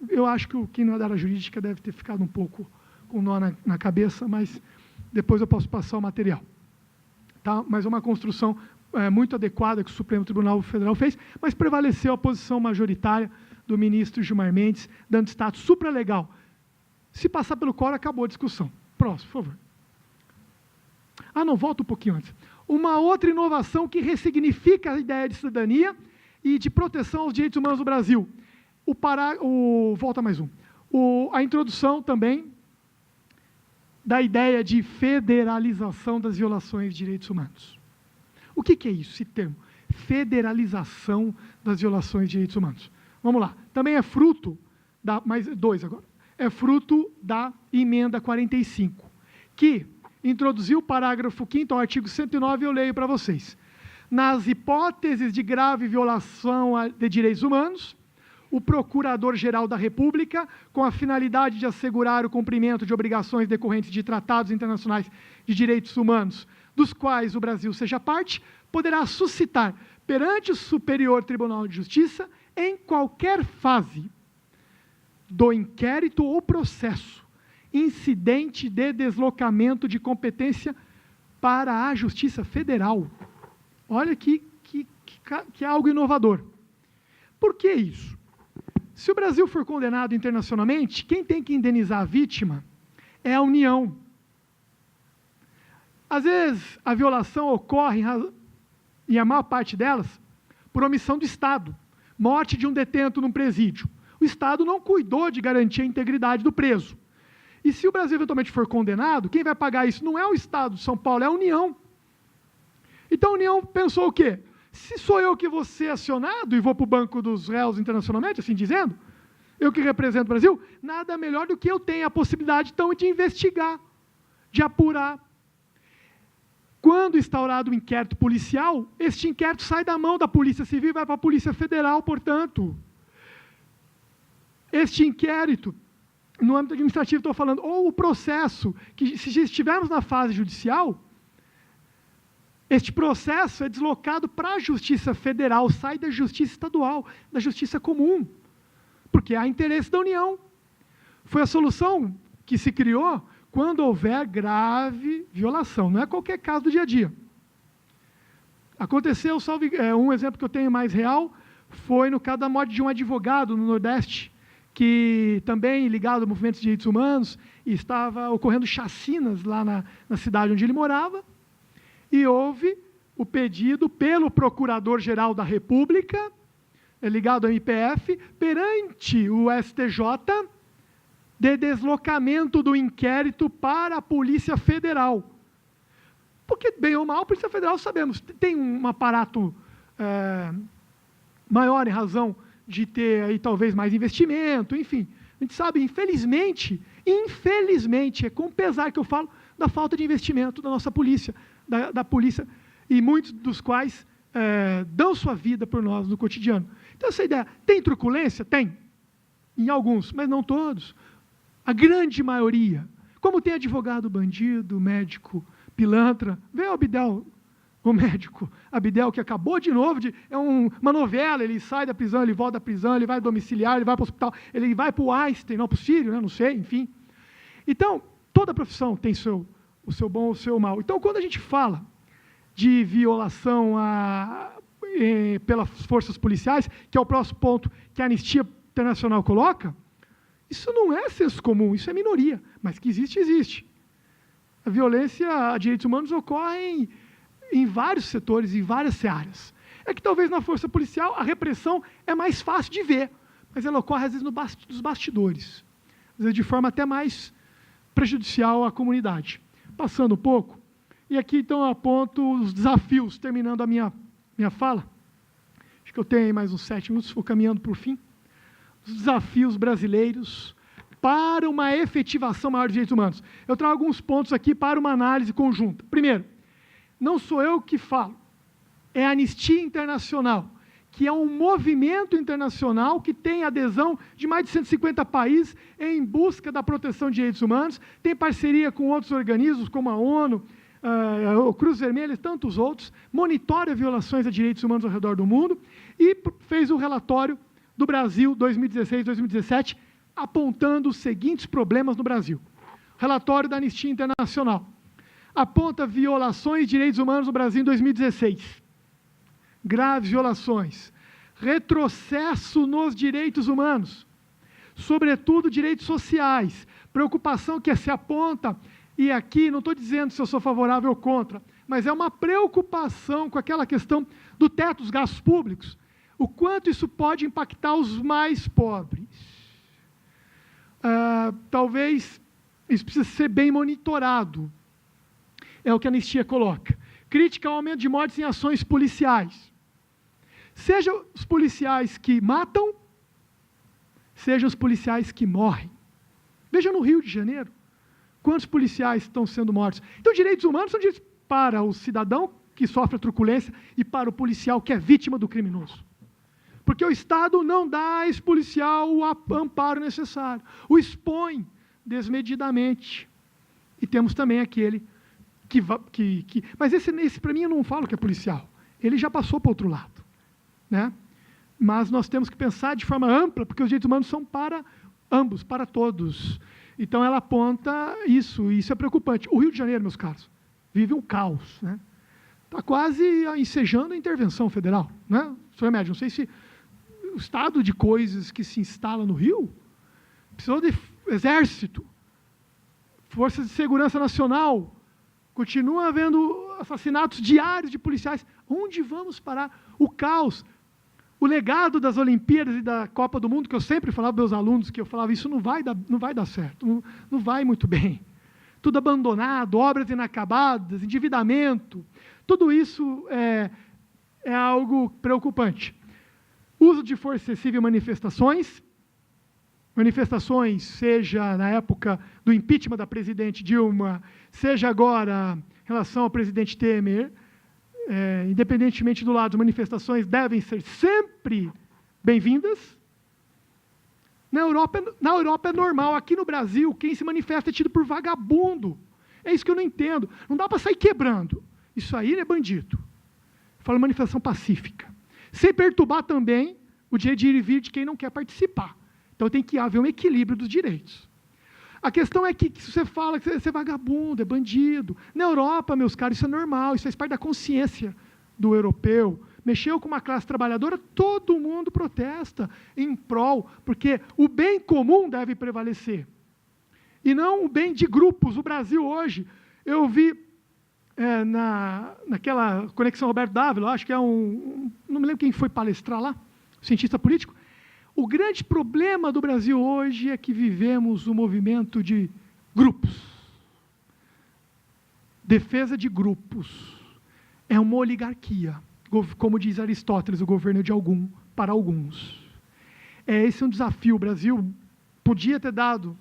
Eu acho que quem não é da área jurídica deve ter ficado um pouco com nó na cabeça, mas depois eu posso passar o material. Tá? Mas é uma construção muito adequada que o Supremo Tribunal Federal fez, mas prevaleceu a posição majoritária do ministro Gilmar Mendes, dando status supralegal. Se passar pelo quórum, acabou a discussão. Próximo, por favor. Não, volta um pouquinho antes. Uma outra inovação que ressignifica a ideia de cidadania e de proteção aos direitos humanos do Brasil. Volta mais um. A introdução também da ideia de federalização das violações de direitos humanos. O que é isso, esse termo? Federalização das violações de direitos humanos. Vamos lá. Também é fruto mais dois agora. É fruto da emenda 45, que introduziu o parágrafo 5º ao artigo 109, eu leio para vocês. Nas hipóteses de grave violação de direitos humanos, o Procurador-Geral da República, com a finalidade de assegurar o cumprimento de obrigações decorrentes de tratados internacionais de direitos humanos, dos quais o Brasil seja parte, poderá suscitar perante o Superior Tribunal de Justiça, em qualquer fase do inquérito ou processo, incidente de deslocamento de competência para a Justiça Federal. Olha que é algo inovador. Por que isso? Se o Brasil for condenado internacionalmente, quem tem que indenizar a vítima é a União. Às vezes, a violação ocorre, e a maior parte delas, por omissão do Estado. Morte de um detento num presídio. O Estado não cuidou de garantir a integridade do preso. E se o Brasil eventualmente for condenado, quem vai pagar isso não é o Estado de São Paulo, é a União. Então a União pensou o quê? Se sou eu que vou ser acionado e vou para o banco dos réus internacionalmente, assim dizendo, eu que represento o Brasil, nada melhor do que eu tenha a possibilidade, então, de investigar, de apurar. Quando instaurado o inquérito policial, este inquérito sai da mão da Polícia Civil e vai para a Polícia Federal, portanto. Este inquérito, no âmbito administrativo, estou falando, ou o processo, que se estivermos na fase judicial, este processo é deslocado para a Justiça Federal, sai da Justiça Estadual, da Justiça Comum, porque há interesse da União. Foi a solução que se criou quando houver grave violação, não é qualquer caso do dia a dia. Aconteceu, um exemplo que eu tenho mais real, foi no caso da morte de um advogado no Nordeste, que também ligado a movimentos de direitos humanos, e estava ocorrendo chacinas lá na cidade onde ele morava, e houve o pedido pelo Procurador-Geral da República, ligado ao MPF, perante o STJ, de deslocamento do inquérito para a Polícia Federal. Porque, bem ou mal, a Polícia Federal, sabemos, tem um aparato maior em razão de ter aí talvez mais investimento, enfim. A gente sabe, infelizmente, é com pesar que eu falo da falta de investimento da nossa polícia, da polícia, e muitos dos quais dão sua vida por nós no cotidiano. Então, essa ideia, tem truculência? Tem. Em alguns, mas não todos. A grande maioria. Como tem advogado bandido, médico, pilantra, vê o Abdel, o médico Abdel, que acabou de novo, uma novela, ele sai da prisão, ele volta da prisão, ele vai domiciliar, ele vai para o hospital, ele vai para o Einstein, não para o Sírio, né, não sei, enfim. Então, toda profissão tem o seu bom ou o seu mal. Então, quando a gente fala de violação pelas forças policiais, que é o próximo ponto que a Anistia Internacional coloca, isso não é senso comum, isso é minoria, mas que existe, existe. A violência a direitos humanos ocorre em vários setores, em várias searas. É que talvez na força policial a repressão é mais fácil de ver, mas ela ocorre às vezes nos bastidores, às vezes de forma até mais prejudicial à comunidade. Passando um pouco, e aqui então eu aponto os desafios, terminando a minha fala, acho que eu tenho mais uns 7 minutos, vou caminhando para o fim, os desafios brasileiros para uma efetivação maior de direitos humanos. Eu trago alguns pontos aqui para uma análise conjunta. Primeiro, não sou eu que falo, é a Anistia Internacional, que é um movimento internacional que tem adesão de mais de 150 países em busca da proteção de direitos humanos, tem parceria com outros organismos, como a ONU, o Cruz Vermelha e tantos outros, monitora violações a direitos humanos ao redor do mundo e fez um relatório do Brasil 2016-2017, apontando os seguintes problemas no Brasil. Relatório da Anistia Internacional aponta violações de direitos humanos no Brasil em 2016. Graves violações. Retrocesso nos direitos humanos, sobretudo direitos sociais. Preocupação que se aponta, e aqui não estou dizendo se eu sou favorável ou contra, mas é uma preocupação com aquela questão do teto dos gastos públicos, o quanto isso pode impactar os mais pobres. Talvez isso precise ser bem monitorado, é o que a Anistia coloca. Crítica ao aumento de mortes em ações policiais. Seja os policiais que matam, seja os policiais que morrem. Veja no Rio de Janeiro, quantos policiais estão sendo mortos. Então, direitos humanos são direitos para o cidadão que sofre a truculência e para o policial que é vítima do criminoso. Porque o Estado não dá a esse policial o amparo necessário, o expõe desmedidamente. E temos também aquele mas esse para mim, eu não falo que é policial, ele já passou para o outro lado, né? Mas nós temos que pensar de forma ampla, porque os direitos humanos são para ambos, para todos. Então, ela aponta isso, e isso é preocupante. O Rio de Janeiro, meus caros, vive um caos, né? Está quase ensejando a intervenção federal, né? Senhor Médio, não sei se o estado de coisas que se instala no Rio precisou de exército, forças de segurança nacional, continua havendo assassinatos diários de policiais. Onde vamos parar? O caos, o legado das Olimpíadas e da Copa do Mundo, que eu sempre falava para meus alunos, que eu falava, isso não vai dar certo, não vai muito bem. Tudo abandonado, obras inacabadas, endividamento, Tudo isso é algo preocupante. Uso de força excessiva em manifestações, seja na época do impeachment da presidente Dilma, seja agora em relação ao presidente Temer, independentemente do lado, as manifestações devem ser sempre bem-vindas. Na Europa é normal. Aqui no Brasil, quem se manifesta é tido por vagabundo. É isso que eu não entendo. Não dá para sair quebrando. Isso aí é bandido. Fala manifestação pacífica. Sem perturbar também o direito de ir e vir de quem não quer participar. Então tem que haver um equilíbrio dos direitos. A questão é que se você fala que você é vagabundo, é bandido. Na Europa, meus caros, isso é normal, isso faz parte da consciência do europeu. Mexeu com uma classe trabalhadora, todo mundo protesta em prol, porque o bem comum deve prevalecer. E não o bem de grupos. O Brasil hoje, eu vi naquela Conexão Roberto Dávila, acho que não me lembro quem foi palestrar lá, cientista político. O grande problema do Brasil hoje é que vivemos um movimento de grupos. Defesa de grupos. É uma oligarquia. Como diz Aristóteles, o governo é de algum para alguns. Esse é um desafio. O Brasil podia ter dado,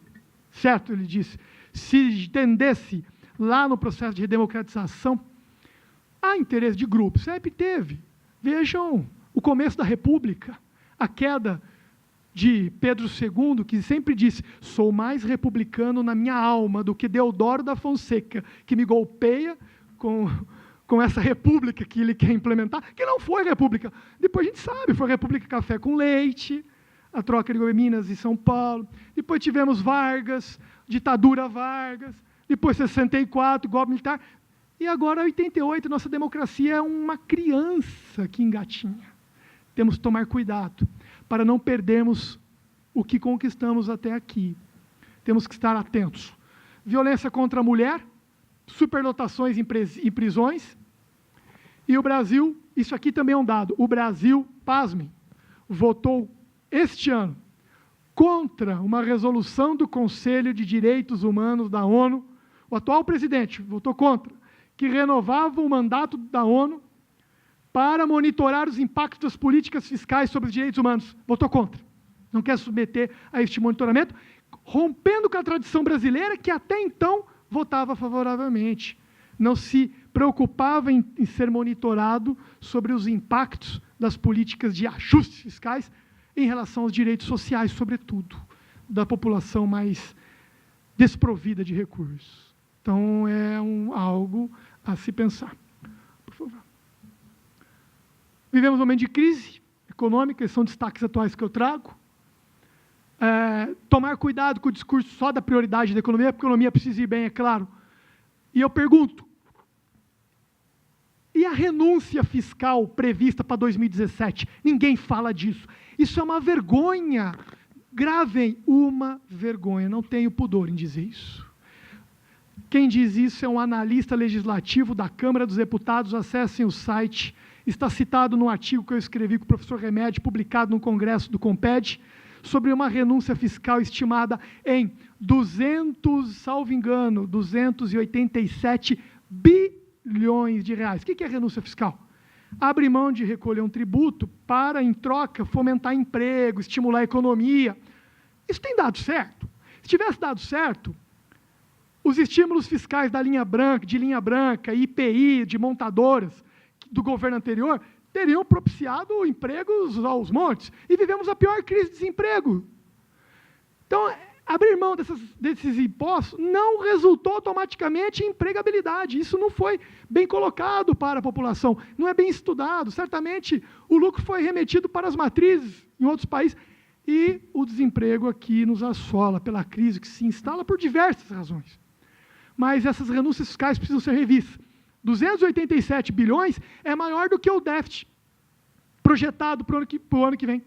certo, ele disse, se tendesse lá no processo de redemocratização, há interesse de grupos. Sempre teve. Vejam o começo da República, a queda de Pedro II, que sempre disse, sou mais republicano na minha alma do que Deodoro da Fonseca, que me golpeia com essa república que ele quer implementar, que não foi república. Depois a gente sabe, foi a República Café com Leite, a troca de Minas e São Paulo. Depois tivemos Vargas, ditadura Vargas. Depois 64, golpe militar. E agora 88, nossa democracia é uma criança que engatinha. Temos que tomar cuidado para não perdermos o que conquistamos até aqui. Temos que estar atentos. Violência contra a mulher, superlotações em prisões. E o Brasil, isso aqui também é um dado, o Brasil, pasmem, votou este ano contra uma resolução do Conselho de Direitos Humanos da ONU. O atual presidente votou contra, que renovava o mandato da ONU para monitorar os impactos das políticas fiscais sobre os direitos humanos. Votou contra. Não quer submeter a este monitoramento, rompendo com a tradição brasileira, que até então votava favoravelmente. Não se preocupava em ser monitorado sobre os impactos das políticas de ajustes fiscais em relação aos direitos sociais, sobretudo, da população mais desprovida de recursos. Então, é algo a se pensar. Por favor. Vivemos um momento de crise econômica, esses são destaques atuais que eu trago. Tomar cuidado com o discurso só da prioridade da economia, porque a economia precisa ir bem, é claro. E eu pergunto, e a renúncia fiscal prevista para 2017? Ninguém fala disso. Isso é uma vergonha. Gravem, uma vergonha. Não tenho pudor em dizer isso. Quem diz isso é um analista legislativo da Câmara dos Deputados. Acessem o site. Está citado no artigo que eu escrevi com o professor Remédio, publicado no Congresso do Comped, sobre uma renúncia fiscal estimada em 287 bilhões de reais. O que é renúncia fiscal? Abre mão de recolher um tributo para, em troca, fomentar emprego, estimular a economia. Isso tem dado certo? Se tivesse dado certo, os estímulos fiscais de linha branca, IPI, de montadoras, do governo anterior, teriam propiciado empregos aos montes. E vivemos a pior crise de desemprego. Então, abrir mão desses impostos não resultou automaticamente em empregabilidade. Isso não foi bem colocado para a população, não é bem estudado. Certamente, o lucro foi remetido para as matrizes em outros países. E o desemprego aqui nos assola pela crise que se instala por diversas razões. Mas essas renúncias fiscais precisam ser revistas. 287 bilhões é maior do que o déficit projetado para o ano que vem.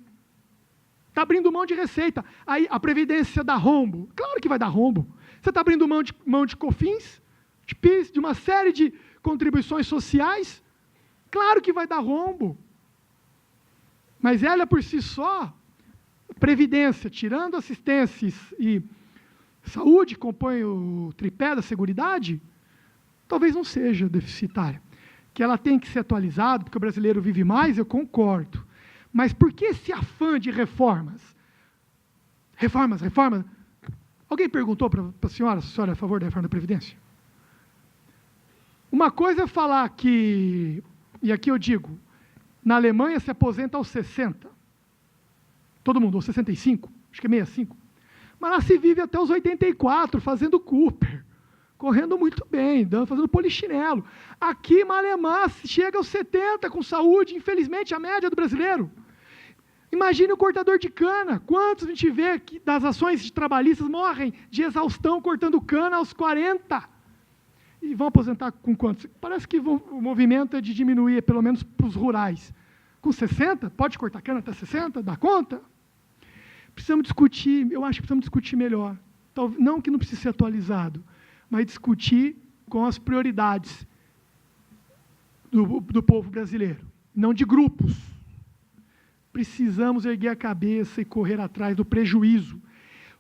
Está abrindo mão de receita. Aí a Previdência dá rombo. Claro que vai dar rombo. Você está abrindo mão de COFINS, de PIS, de uma série de contribuições sociais. Claro que vai dar rombo. Mas ela por si só, Previdência, tirando assistências e saúde, compõe o tripé da Seguridade, talvez não seja deficitária. que ela tem que ser atualizada, porque o brasileiro vive mais, eu concordo. Mas por que esse afã de reformas? Reformas, reformas. Alguém perguntou para a senhora se a senhora é a favor da reforma da Previdência? Uma coisa é falar que, e aqui eu digo, na Alemanha se aposenta aos 60. Todo mundo, aos 65, acho que é 65. Mas lá se vive até os 84, fazendo Cooper, correndo muito bem, fazendo polichinelo. Aqui, Malemar, chega aos 70 com saúde, infelizmente, a média do brasileiro. Imagine o cortador de cana. Quantos a gente vê que das ações trabalhistas morrem de exaustão cortando cana aos 40? E vão aposentar com quantos? Parece que o movimento é de diminuir, pelo menos para os rurais. Com 60? Pode cortar cana até 60? Dá conta? Precisamos discutir, eu acho que precisamos discutir melhor. Não que não precise ser atualizado, mas discutir com as prioridades do povo brasileiro, não de grupos. Precisamos erguer a cabeça e correr atrás do prejuízo.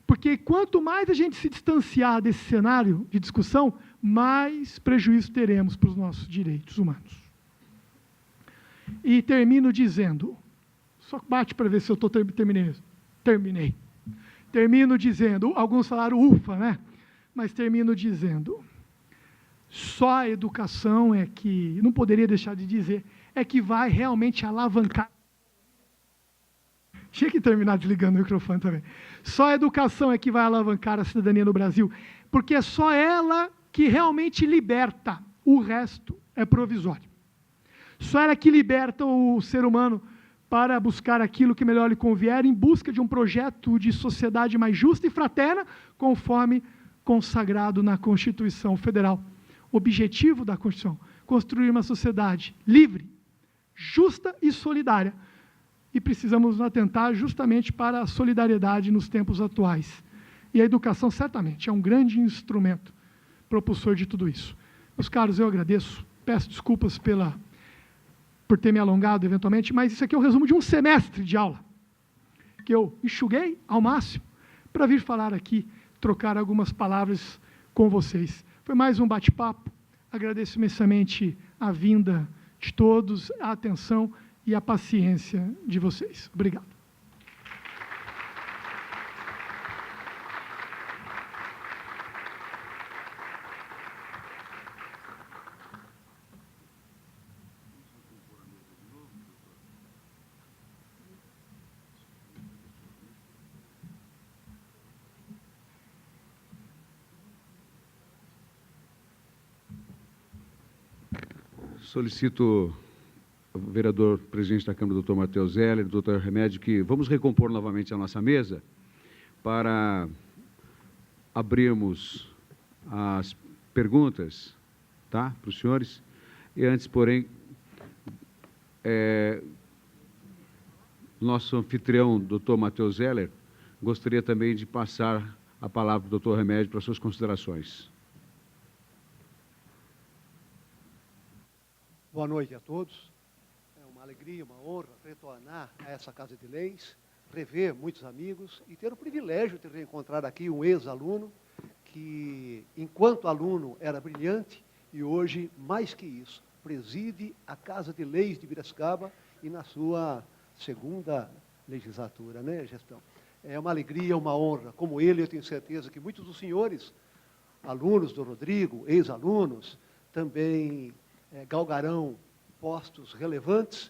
Porque quanto mais a gente se distanciar desse cenário de discussão, mais prejuízo teremos para os nossos direitos humanos. E termino dizendo, só bate para ver se eu terminei. Termino dizendo, alguns falaram ufa, né? Mas termino dizendo, só a educação é que, não poderia deixar de dizer, é que vai realmente alavancar. Tinha que terminar desligando o microfone também. Só a educação é que vai alavancar a cidadania no Brasil, porque é só ela que realmente liberta, o resto é provisório. Só ela que liberta o ser humano para buscar aquilo que melhor lhe convier, em busca de um projeto de sociedade mais justa e fraterna, conforme consagrado na Constituição Federal. Objetivo da Constituição, construir uma sociedade livre, justa e solidária. E precisamos nos atentar justamente para a solidariedade nos tempos atuais. E a educação, certamente, é um grande instrumento propulsor de tudo isso. Meus caros, eu agradeço, peço desculpas por ter me alongado eventualmente, mas isso aqui é o resumo de um semestre de aula, que eu enxuguei ao máximo para vir falar aqui, trocar algumas palavras com vocês. Foi mais um bate-papo, agradeço imensamente a vinda de todos, a atenção e a paciência de vocês. Obrigado. Solicito ao vereador presidente da Câmara, doutor Matheus Zeller, doutor Remédio, que vamos recompor novamente a nossa mesa para abrirmos as perguntas, tá, para os senhores. E antes, porém, nosso anfitrião, doutor Matheus Zeller, gostaria também de passar a palavra para o doutor Remédio para suas considerações. Boa noite a todos. É uma alegria, uma honra retornar a essa Casa de Leis, rever muitos amigos e ter o privilégio de reencontrar aqui um ex-aluno que, enquanto aluno, era brilhante e hoje, mais que isso, preside a Casa de Leis de Piracicaba e na sua segunda legislatura, né, gestão. É uma alegria, uma honra. Como ele, eu tenho certeza que muitos dos senhores, alunos do Rodrigo, ex-alunos, também galgarão postos relevantes,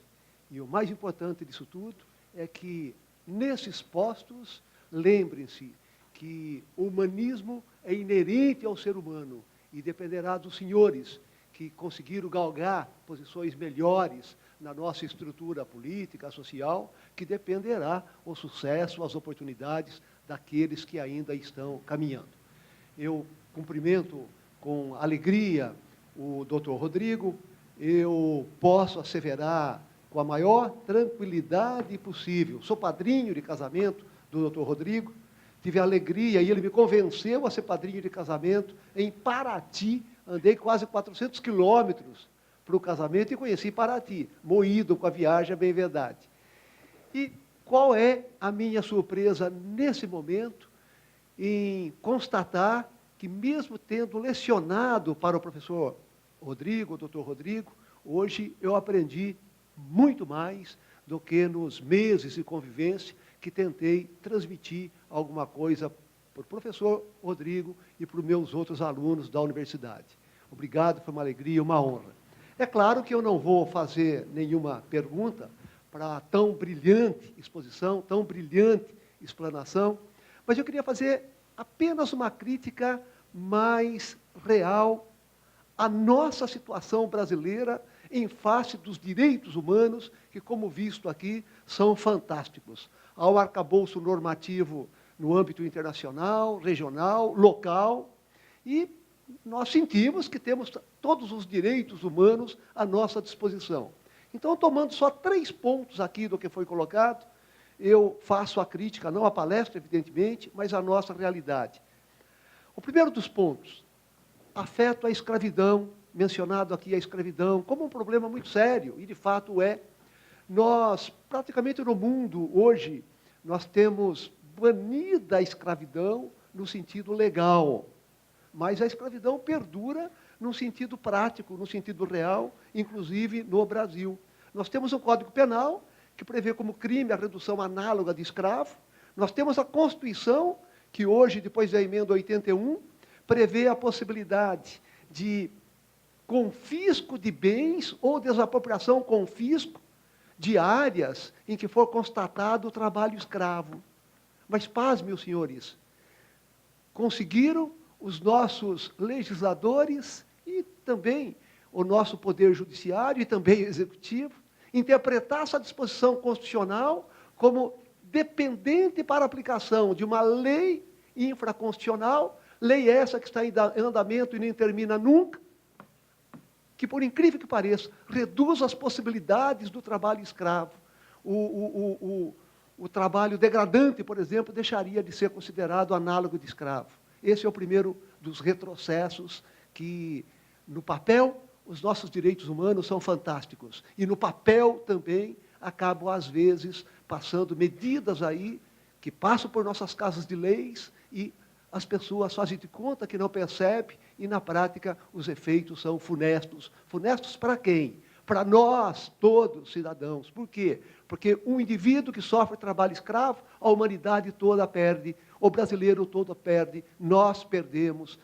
e o mais importante disso tudo é que, nesses postos, lembrem-se que o humanismo é inerente ao ser humano e dependerá dos senhores que conseguiram galgar posições melhores na nossa estrutura política, social, que dependerá o sucesso, as oportunidades daqueles que ainda estão caminhando. Eu cumprimento com alegria o doutor Rodrigo, eu posso asseverar com a maior tranquilidade possível. Sou padrinho de casamento do doutor Rodrigo, tive a alegria e ele me convenceu a ser padrinho de casamento em Paraty, andei quase 400 quilômetros para o casamento e conheci Paraty, moído com a viagem, é bem verdade. E qual é a minha surpresa nesse momento em constatar que, mesmo tendo lecionado para o professor Rodrigo, o doutor Rodrigo, Hoje eu aprendi muito mais do que nos meses de convivência que tentei transmitir alguma coisa para o professor Rodrigo e para os meus outros alunos da universidade. Obrigado, foi uma alegria, uma honra. É claro que eu não vou fazer nenhuma pergunta para tão brilhante exposição, tão brilhante explanação, mas eu queria fazer apenas uma crítica mais real à nossa situação brasileira em face dos direitos humanos, que, como visto aqui, são fantásticos. Ao arcabouço normativo no âmbito internacional, regional, local, e nós sentimos que temos todos os direitos humanos à nossa disposição. Então, tomando só 3 pontos aqui do que foi colocado, eu faço a crítica, não a palestra, evidentemente, mas a nossa realidade. O primeiro dos pontos, afeto à escravidão, mencionado aqui a escravidão, como um problema muito sério, e de fato é. Nós, praticamente no mundo, hoje, nós temos banida a escravidão no sentido legal, mas a escravidão perdura no sentido prático, no sentido real, inclusive no Brasil. Nós temos um Código Penal, que prevê como crime a redução análoga de escravo. Nós temos a Constituição, que hoje, depois da emenda 81, prevê a possibilidade de confisco de bens ou desapropriação, confisco de áreas em que for constatado o trabalho escravo. Mas, pasme, meus senhores, conseguiram os nossos legisladores e também o nosso poder judiciário e também o executivo interpretar essa disposição constitucional como dependente para a aplicação de uma lei infraconstitucional, lei essa que está em andamento e nem termina nunca, que, por incrível que pareça, reduz as possibilidades do trabalho escravo. O trabalho degradante, por exemplo, deixaria de ser considerado análogo de escravo. Esse é o primeiro dos retrocessos que, no papel, os nossos direitos humanos são fantásticos. E no papel também acabam, às vezes, passando medidas aí que passam por nossas casas de leis e as pessoas fazem de conta que não percebem e, na prática, os efeitos são funestos. Funestos para quem? Para nós, todos, cidadãos. Por quê? Porque um indivíduo que sofre trabalho escravo, a humanidade toda perde, o brasileiro todo perde, nós perdemos,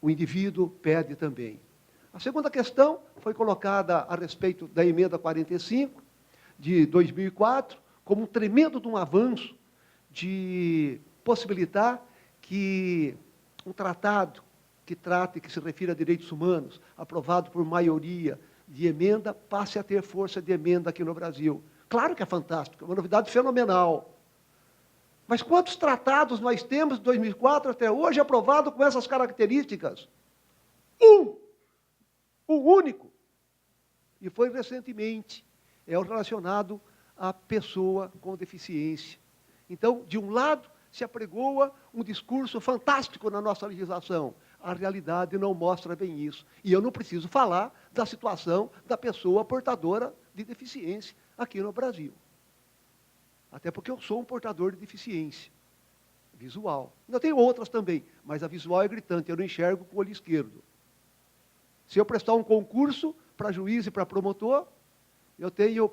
o indivíduo perde também. A segunda questão foi colocada a respeito da emenda 45, de 2004, como um tremendo de um avanço de possibilitar que um tratado que trate, que se refira a direitos humanos, aprovado por maioria de emenda, passe a ter força de emenda aqui no Brasil. Claro que é fantástico, é uma novidade fenomenal. Mas quantos tratados nós temos de 2004 até hoje aprovado com essas características? O único. E foi recentemente, é o relacionado à pessoa com deficiência. Então, de um lado, se apregoa um discurso fantástico na nossa legislação. A realidade não mostra bem isso. E eu não preciso falar da situação da pessoa portadora de deficiência aqui no Brasil. Até porque eu sou um portador de deficiência visual. Ainda tenho outras também, mas a visual é gritante, eu não enxergo com o olho esquerdo. Se eu prestar um concurso para juiz e para promotor, eu tenho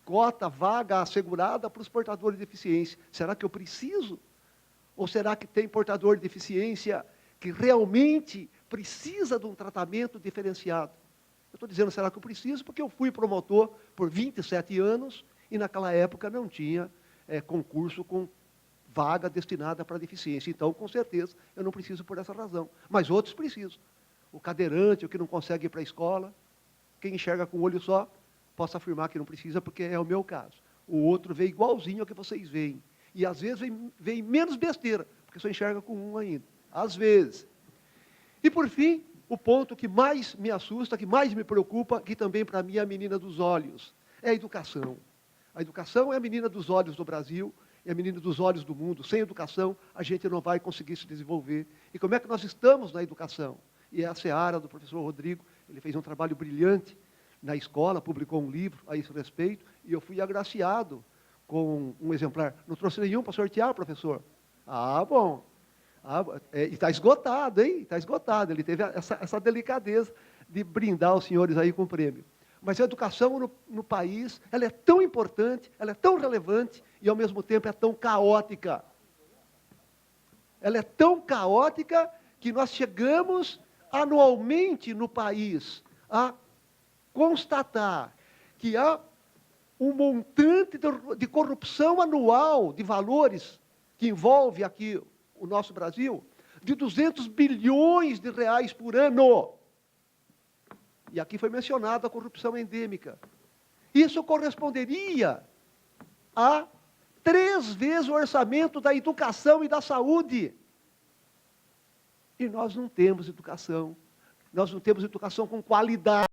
cota, vaga assegurada para os portadores de deficiência. Será que eu preciso? Ou será que tem portador de deficiência que realmente precisa de um tratamento diferenciado? Eu estou dizendo, será que eu preciso? Porque eu fui promotor por 27 anos e naquela época não tinha concurso com vaga destinada para deficiência. Então, com certeza, eu não preciso por essa razão. Mas outros precisam. O cadeirante, o que não consegue ir para a escola, quem enxerga com o olho só, posso afirmar que não precisa, porque é o meu caso. O outro vê igualzinho ao que vocês veem. E, às vezes, vem menos besteira, porque só enxerga com um ainda. Às vezes. E, por fim, o ponto que mais me assusta, que mais me preocupa, que também, para mim, é a menina dos olhos, é a educação. A educação é a menina dos olhos do Brasil, é a menina dos olhos do mundo. Sem educação, a gente não vai conseguir se desenvolver. E como é que nós estamos na educação? E é a seara do professor Rodrigo, ele fez um trabalho brilhante na escola, publicou um livro a esse respeito, e eu fui agraciado com um exemplar. Não trouxe nenhum para sortear, professor? Ah, bom. E está esgotado, hein? Está esgotado. Ele teve essa delicadeza de brindar os senhores aí com o prêmio. Mas a educação no país, ela é tão importante, ela é tão relevante e, ao mesmo tempo, é tão caótica. Ela é tão caótica que nós chegamos anualmente no país a constatar que há um montante de corrupção anual de valores que envolve aqui o nosso Brasil, de 200 bilhões de reais por ano. E aqui foi mencionada a corrupção endêmica. Isso corresponderia a 3 vezes o orçamento da educação e da saúde. E nós não temos educação. Nós não temos educação com qualidade.